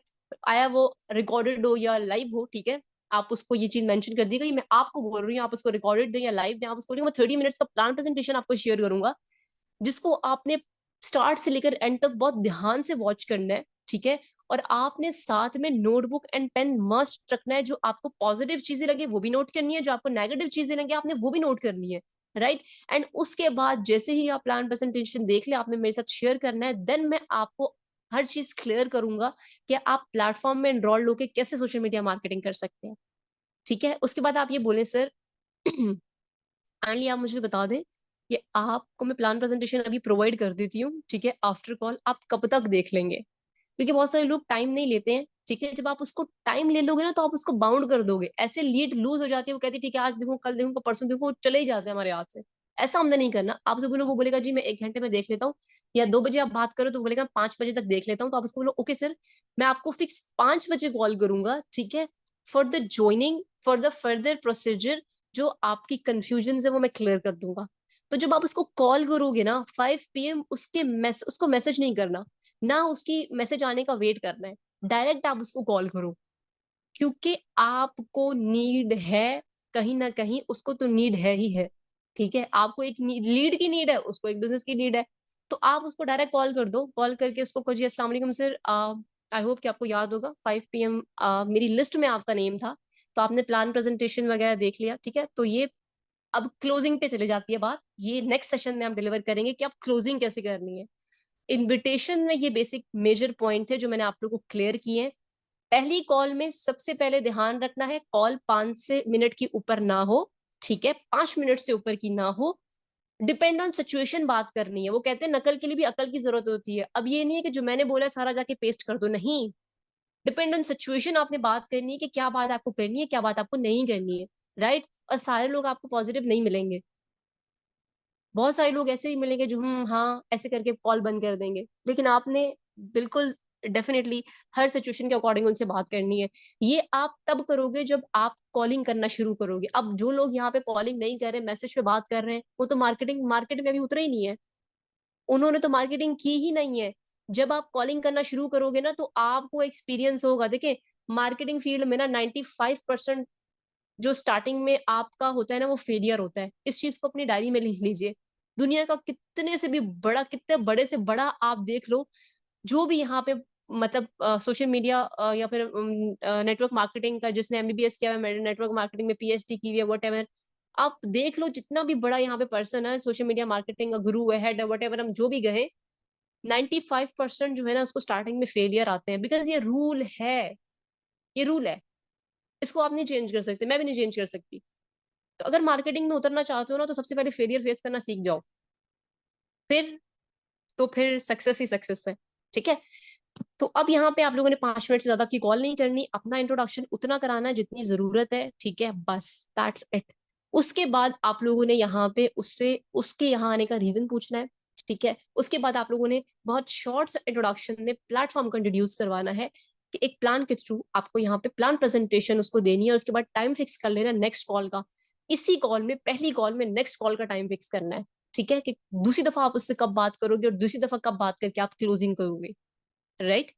आया वो रिकॉर्डेड हो या लाइव हो, ठीक है, आप उसको ये चीज मेंशन कर दीजिएगा, ये मैं आपको बोल रही हूँ, आप उसको रिकॉर्डेड दें या लाइव दें, आप उसको बोलिएगा मैं 30 मिनट्स का प्लान प्रेजेंटेशन आपको शेयर करूंगा, जिसको आपने स्टार्ट से लेकर एंड तक बहुत ध्यान से वॉच करना है, ठीक है। और आपने साथ में नोटबुक एंड पेन मस्ट रखना है, जो आपको पॉजिटिव चीजें लगे वो भी नोट करनी है, जो आपको नेगेटिव चीजें लगे आपने वो भी नोट करनी है, राइट। एंड उसके बाद जैसे ही आप प्लान प्रेजेंटेशन देख ले, आपने मेरे साथ शेयर करना है, देन मैं आपको हर चीज क्लियर करूंगा कि आप प्लेटफॉर्म में एनरोल होकर कैसे सोशल मीडिया मार्केटिंग कर सकते हैं, ठीक है। उसके बाद आप ये बोले सर काइंडली आप मुझे बता दें कि आपको मैं प्लान प्रेजेंटेशन अभी प्रोवाइड कर देती हूँ, ठीक है, आफ्टर कॉल आप कब तक देख लेंगे? क्योंकि बहुत सारे लोग टाइम नहीं लेते हैं, ठीक है। जब आप उसको टाइम ले लोगे ना, तो आप उसको बाउंड कर दोगे, ऐसे लीड लूज हो जाती है, वो कहती है ठीक है आज देखो, कल देखो, परसों देखो, वो चले ही जाते हैं हमारे हाथ से। ऐसा हमने नहीं करना। आपसे बोलो, वो बोलेगा जी मैं 1 घंटे में देख लेता हूँ, या 2 बजे आप बात करो तो वो बोलेगा 5 बजे तक देख लेता हूँ, तो आप उसको बोलो ओके सर, मैं आपको फिक्स 5 बजे कॉल करूंगा, ठीक है, for the joining, for the further procedure, जो आपकी कंफ्यूजन है वो मैं क्लियर कर दूंगा। तो जब आप उसको कॉल करोगे ना 5 PM, उसको मैसेज नहीं करना, ना उसकी मैसेज आने का वेट करना है, डायरेक्ट आप उसको कॉल करो, क्योंकि आपको नीड है, कहीं ना कहीं उसको तो नीड है ही है, ठीक है। आपको एक लीड की नीड है, उसको एक बिजनेस की नीड है। तो आप उसको डायरेक्ट कॉल कर दो, कॉल करके उसको कहो जी अस्सलाम वालेकुम सर, आई होप कि आपको याद होगा 5 PM मेरी लिस्ट में आपका नेम था, तो आपने प्लान प्रेजेंटेशन वगैरह देख लिया, ठीक है। तो ये अब क्लोजिंग पे चले जाती है बात, ये नेक्स्ट सेशन में हम डिलीवर करेंगे कि आप क्लोजिंग कैसे करनी है। इनविटेशन में ये बेसिक मेजर पॉइंट थे जो मैंने आप लोगों को क्लियर किए हैं। पहली कॉल में सबसे पहले ध्यान रखना है, कॉल 5 से मिनट की ऊपर ना हो, ठीक है, 5 मिनट से ऊपर की ना हो। डिपेंड ऑन सिचुएशन बात करनी है। वो कहते हैं नकल के लिए भी अकल की जरूरत होती है। अब ये नहीं है कि जो मैंने बोला सारा जाके पेस्ट कर दो, नहीं। डिपेंड ऑन सिचुएशन आपने बात करनी है कि क्या बात आपको करनी है, क्या बात आपको नहीं करनी है, राइट। और सारे लोग आपको पॉजिटिव नहीं मिलेंगे, बहुत सारे लोग ऐसे ही मिलेंगे जो हाँ ऐसे करके कॉल बंद कर देंगे, लेकिन आपने बिल्कुल डेफिनेटली हर सिचुएशन के अकॉर्डिंग उनसे बात करनी है। ये आप तब करोगे जब आप कॉलिंग करना शुरू करोगे। अब जो लोग यहाँ पे कॉलिंग नहीं कर रहे, मैसेज पे बात कर रहे हैं, वो तो मार्केट में अभी उतरे ही नहीं है, उन्होंने तो मार्केटिंग की ही नहीं है। जब आप कॉलिंग करना शुरू करोगे ना, तो आपको एक्सपीरियंस होगा। देखिए, मार्केटिंग फील्ड में ना 95% जो स्टार्टिंग में आपका होता है ना, वो फेलियर होता है। इस चीज को अपनी डायरी में लिख लीजिए। दुनिया का कितने से भी बड़ा, कितने बड़े से बड़ा आप देख लो, जो भी यहाँ पे मतलब सोशल मीडिया या फिर नेटवर्क मार्केटिंग का, जिसने एमबीबीएस किया है, नेटवर्क मार्केटिंग में पीएचडी की हुई है, वट एवर, आप देख लो जितना भी बड़ा यहाँ पे पर्सन है, सोशल मीडिया मार्केटिंग का गुरु है, हेड है, वट एवर, हम जो भी गए, 95% जो है ना उसको स्टार्टिंग में फेलियर आते हैं, बिकॉज ये रूल है, ये रूल है। इसको आप नहीं चेंज कर सकते, मैं भी नहीं चेंज कर सकती। तो अगर मार्केटिंग में उतरना चाहते हो ना, तो सबसे पहले फेलियर फेस करना सीख जाओ, फिर तो फिर सक्सेस ही सक्सेस है, ठीक है। तो अब यहाँ पे आप लोगों ने 5 मिनट से ज्यादा की कॉल नहीं करनी, अपना इंट्रोडक्शन उतना कराना है जितनी जरूरत है, ठीक है, बस दैट्स इट। उसके बाद आप लोगों ने यहाँ पे उससे उसके यहाँ आने का रीजन पूछना है, ठीक है। उसके बाद आप लोगों ने बहुत शॉर्ट इंट्रोडक्शन में प्लेटफॉर्म को इंट्रोड्यूस करवाना है, कि एक प्लान के थ्रू आपको यहाँ पे प्लान प्रेजेंटेशन उसको देनी है, और उसके बाद टाइम फिक्स कर लेना नेक्स्ट कॉल का। इसी कॉल में, पहली कॉल में नेक्स्ट कॉल का टाइम फिक्स करना है, ठीक है, कि दूसरी दफा आप उससे कब बात करोगे और दूसरी दफा कब बात करके आप क्लोजिंग करोगे, राइट।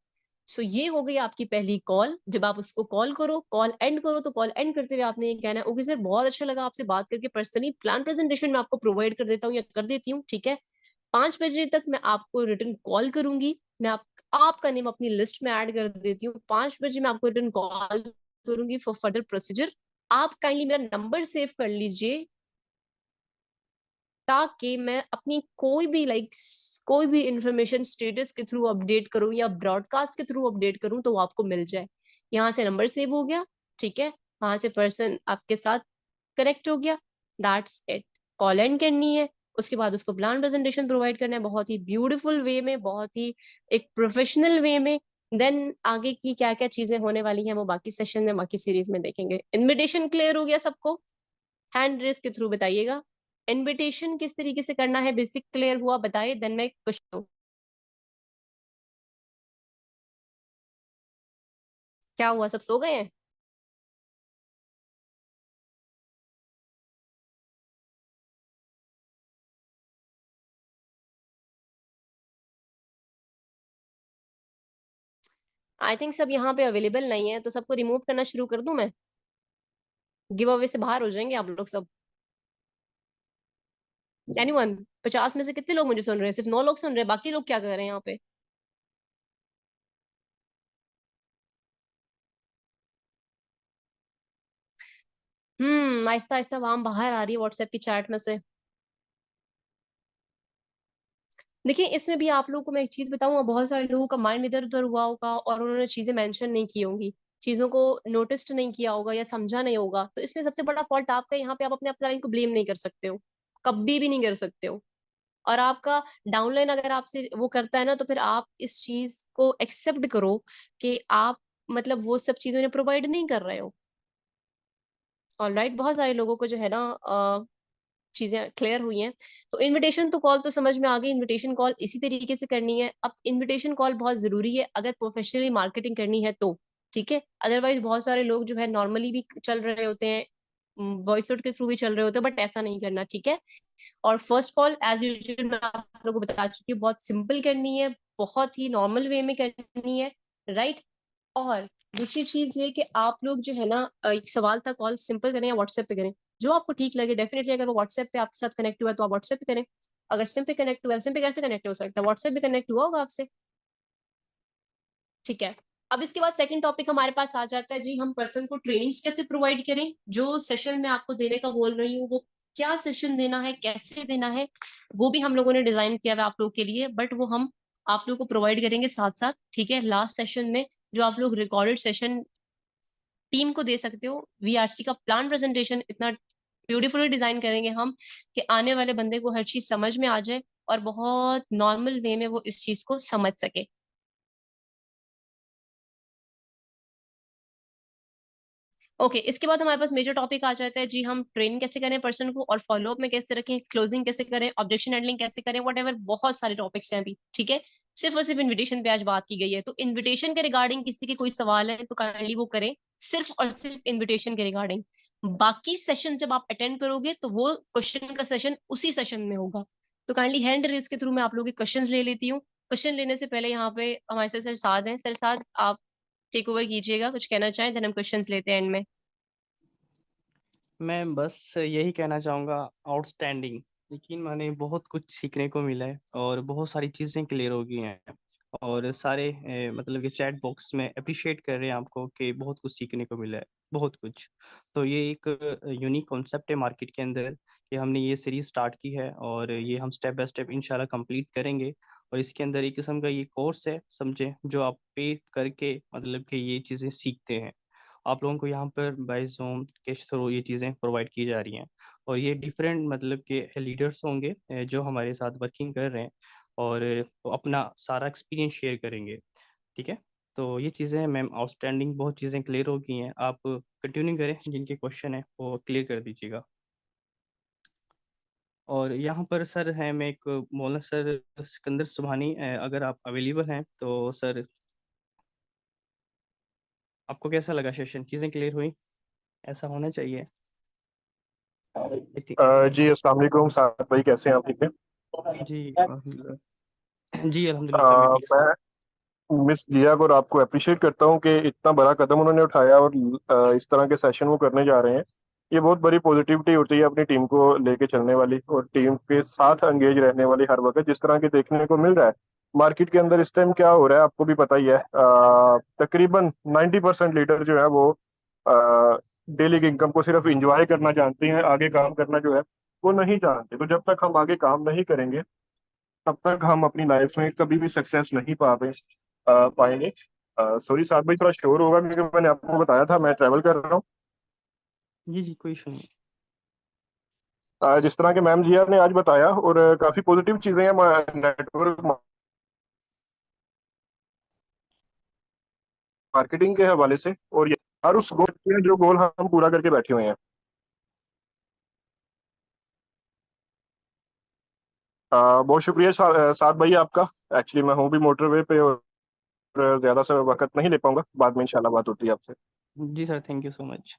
सो ये हो गई आपकी पहली कॉल। जब आप उसको कॉल करो, कॉल एंड करो, तो कॉल एंड करते हुए आपने ये कहना है ओके सर, बहुत अच्छा लगा आपसे बात करके, पर्सनली प्लान प्रेजेंटेशन में आपको प्रोवाइड कर देता हूँ या कर देती हूँ, ठीक है। 5 बजे तक मैं आपको रिटर्न कॉल करूंगी, मैं आपका नेम अपनी लिस्ट में ऐड कर देती हूँ। 5 बजे मैं आपको रिटर्न कॉल करूंगी फॉर फर्दर प्रोसीजर। आप काइंडली मेरा नंबर सेव कर लीजिए, ताकि मैं अपनी कोई भी कोई भी इंफॉर्मेशन स्टेटस के थ्रू अपडेट करूं या ब्रॉडकास्ट के थ्रू अपडेट करूं, तो वो आपको मिल जाए। यहाँ से नंबर सेव हो गया, ठीक है, वहां से पर्सन आपके साथ कनेक्ट हो गया, दैट्स इट। कॉल एंड करनी है, उसके बाद उसको प्लान प्रेजेंटेशन प्रोवाइड करना है, बहुत ही ब्यूटीफुल वे में, बहुत ही एक प्रोफेशनल वे में। देन आगे की क्या क्या चीजें होने वाली हैं वो बाकी सेशन में, बाकी सीरीज में देखेंगे। इनविटेशन क्लियर हो गया सबको? हैंड रेस के थ्रू बताइएगा। इनविटेशन किस तरीके से करना है, बेसिक क्लियर हुआ, बताइए, देन मैं क्वेश्चन। क्या हुआ, सब सो गए हैं? आई थिंक सब यहाँ पे अवेलेबल नहीं है, तो सबको रिमूव करना शुरू कर दूं मैं? गिव अवे से बाहर हो जाएंगे आप लोग सब। एनीवन? 50 में से कितने लोग मुझे सुन रहे हैं? सिर्फ 9 लोग सुन रहे हैं, बाकी लोग क्या कर रहे हैं यहाँ पे? आहिस्ता आहिस्ता वाम बाहर आ रही है व्हाट्सएप की चैट में से। देखिए, इसमें भी आप लोगों को मैं एक चीज बताऊंगा, बहुत सारे लोगों का माइंड इधर उधर हुआ होगा और उन्होंने चीजें मेंशन नहीं की होंगी, चीजों को नोटिस नहीं किया होगा या समझा नहीं होगा, तो इसमें सबसे बड़ा फॉल्ट आपका। यहाँ पे आप अपने अपलाइन को ब्लेम नहीं कर सकते हो, कभी भी नहीं कर सकते हो। और आपका डाउनलाइन अगर आपसे वो करता है ना, तो फिर आप इस चीज को एक्सेप्ट करो कि आप मतलब वो सब चीजें उन्हें प्रोवाइड नहीं कर रहे हो। ऑलराइट, बहुत सारे लोगों को जो है ना चीजें क्लियर हुई हैं। तो इनविटेशन तो कॉल तो समझ में आ गई, इनविटेशन कॉल इसी तरीके से करनी है। अब इनविटेशन कॉल बहुत जरूरी है अगर प्रोफेशनली मार्केटिंग करनी है तो, ठीक है। अदरवाइज बहुत सारे लोग जो है नॉर्मली भी चल रहे होते हैं, वॉइस नोट के थ्रू भी चल रहे होते हैं, बट ऐसा नहीं करना, ठीक है। और फर्स्ट कॉल एज यूजुअल मैं आप लोगों को बता चुकी हूँ, बहुत सिंपल करनी है, बहुत ही नॉर्मल वे में करनी है, राइट। और दूसरी चीज ये कि आप लोग जो है ना, एक सवाल था, कॉल सिंपल करें या व्हाट्सएप पे करें, जो आपको ठीक लगे। डेफिनेटली अगर वो व्हाट्सएप पे आपके साथ कनेक्ट हुआ है तो आप व्हाट्सएप पे करें। अगर सिम पे कनेक्ट हुआ है, सिम पे कैसे कनेक्ट हो सकता है, व्हाट्सएप पे कनेक्ट हुआ होगा आपसे, ठीक है। अब इसके बाद सेकंड टॉपिक हमारे पास आ जाता है जी, हम पर्सन को ट्रेनिंग्स कैसे प्रोवाइड करें। जो सेशन में आपको देने का बोल रही हूँ, वो क्या सेशन देना है, कैसे देना है, वो भी हम लोगों ने डिजाइन किया हुआ है आप लोगों के लिए, बट वो हम आप लोगों को प्रोवाइड करेंगे साथ साथ, ठीक है, लास्ट सेशन में। जो आप लोग रिकॉर्डेड सेशन टीम को दे सकते हो, वीआरसी का प्लान प्रेजेंटेशन इतना ब्यूटीफुली डिजाइन करेंगे हम कि आने वाले बंदे को हर चीज समझ में आ जाए और बहुत नॉर्मल वे में वो इस चीज को समझ सके। ओके, इसके बाद हमारे पास मेजर टॉपिक आ जाता है जी, हम ट्रेन कैसे करें पर्सन को, और फॉलोअप में कैसे रखें, क्लोजिंग कैसे करें, ऑब्जेक्शन हैंडलिंग कैसे करें, वट एवर, बहुत सारे टॉपिक्स हैं अभी, ठीक है। सिर्फ और सिर्फ इन्विटेशन पे आज बात की गई है, तो इन्विटेशन के रिगार्डिंग किसी के कोई सवाल है तो काइंडली वो करें, सिर्फ और सिर्फ इन्विटेशन के रिगार्डिंग। बाकी सेशन जब आप अटेंड करोगे तो वो क्वेश्चन का सेशन उसी सेशन में होगा। तो काइंडली हैंड रेस के थ्रू मैं आप लोगों के क्वेश्चन ले लेती हूँ। क्वेश्चन लेने से पहले यहाँ पे हमारे साथ सर साद हैं, सर साद आप टेक ओवर कीजिएगा, कुछ कहना चाहें, देन हम क्वेश्चंस लेते हैं एंड में। मैं बस यही कहना चाहूँगा, आउटस्टैंडिंग। लेकिन मैंने बहुत कुछ सीखने को मिला है और बहुत सारी चीज़ें क्लियर हो गई हैं। और सारे मतलब कि चैट बॉक्स में अप्रिशिएट कर रहे हैं आपको कि बहुत कुछ सीखने को मिला है, बहुत कुछ। तो ये एक यूनिक कॉन्सेप्ट है मार्केट के अंदर कि हमने ये सीरीज स्टार्ट की है और ये हम स्टेप बाय स्टेप इंशाल्लाह कंप्लीट करेंगे। और इसके अंदर एक किस्म का ये कोर्स है, समझे, जो आप पे करके मतलब कि ये चीज़ें सीखते हैं। आप लोगों को यहाँ पर बाय जूम के थ्रू ये चीज़ें प्रोवाइड की जा रही हैं। और ये डिफरेंट मतलब के लीडर्स होंगे जो हमारे साथ वर्किंग कर रहे हैं और वो अपना सारा एक्सपीरियंस शेयर करेंगे, ठीक है। तो ये चीज़ें हैं मैम, आउटस्टैंडिंग बहुत चीज़ें क्लियर हो गई हैं। आप कंटिन्यू करें, जिनके क्वेश्चन है वो क्लियर कर दीजिएगा। और यहाँ पर सर है, मैं एक मौलाना सर सिकंदर सुबहानी, अगर आप अवेलेबल हैं तो सर, आपको कैसा लगा सेशन, चीज़ें क्लियर हुई? ऐसा होना चाहिए, आई थिंक। जी अस्सलाम वालेकुम साद भाई, कैसे हैं आप? ठीक है। जी अल्हम्दुलिल्लाह। जी अल्हम्दुलिल्लाह, सर मैं ठीक सर। मैं मिस जिया को और आपको अप्रिशिएट करता हूँ कि इतना बड़ा कदम उन्होंने उठाया और इस तरह के सेशन वो करने जा रहे हैं। ये बहुत बड़ी पॉजिटिविटी होती है अपनी टीम को लेके चलने वाली, और टीम के साथ एंगेज रहने वाली हर वक्त, जिस तरह के देखने को मिल रहा है मार्केट के अंदर इस टाइम क्या हो रहा है आपको भी पता ही है। तकरीबन 90% लीडर जो है वो डेली की इनकम को सिर्फ इंजॉय करना जानते हैं, आगे काम करना जो है वो नहीं जानते। तो जब तक हम आगे काम नहीं करेंगे तब तक हम अपनी लाइफ में कभी भी सक्सेस नहीं पाएंगे। सॉरी साथ भाई, थोड़ा शोर होगा क्योंकि मैंने आपको बताया था मैं ट्रैवल कर रहा हूँ। जी जी, कोई इशू नहीं। जिस तरह के मैम जिया ने आज बताया, और काफी पॉजिटिव चीजें हैं नेटवर्क मार्केटिंग के हवाले से, और ये हर उस गोल जो गोल हम पूरा करके बैठे हुए हैं। बहुत शुक्रिया साद भाई आपका। एक्चुअली मैं हूँ भी मोटरवे पे, और ज्यादा सा वक्त नहीं ले पाऊंगा, बाद में इंशाल्लाह बात होती है आपसे। जी sir, thank you so much.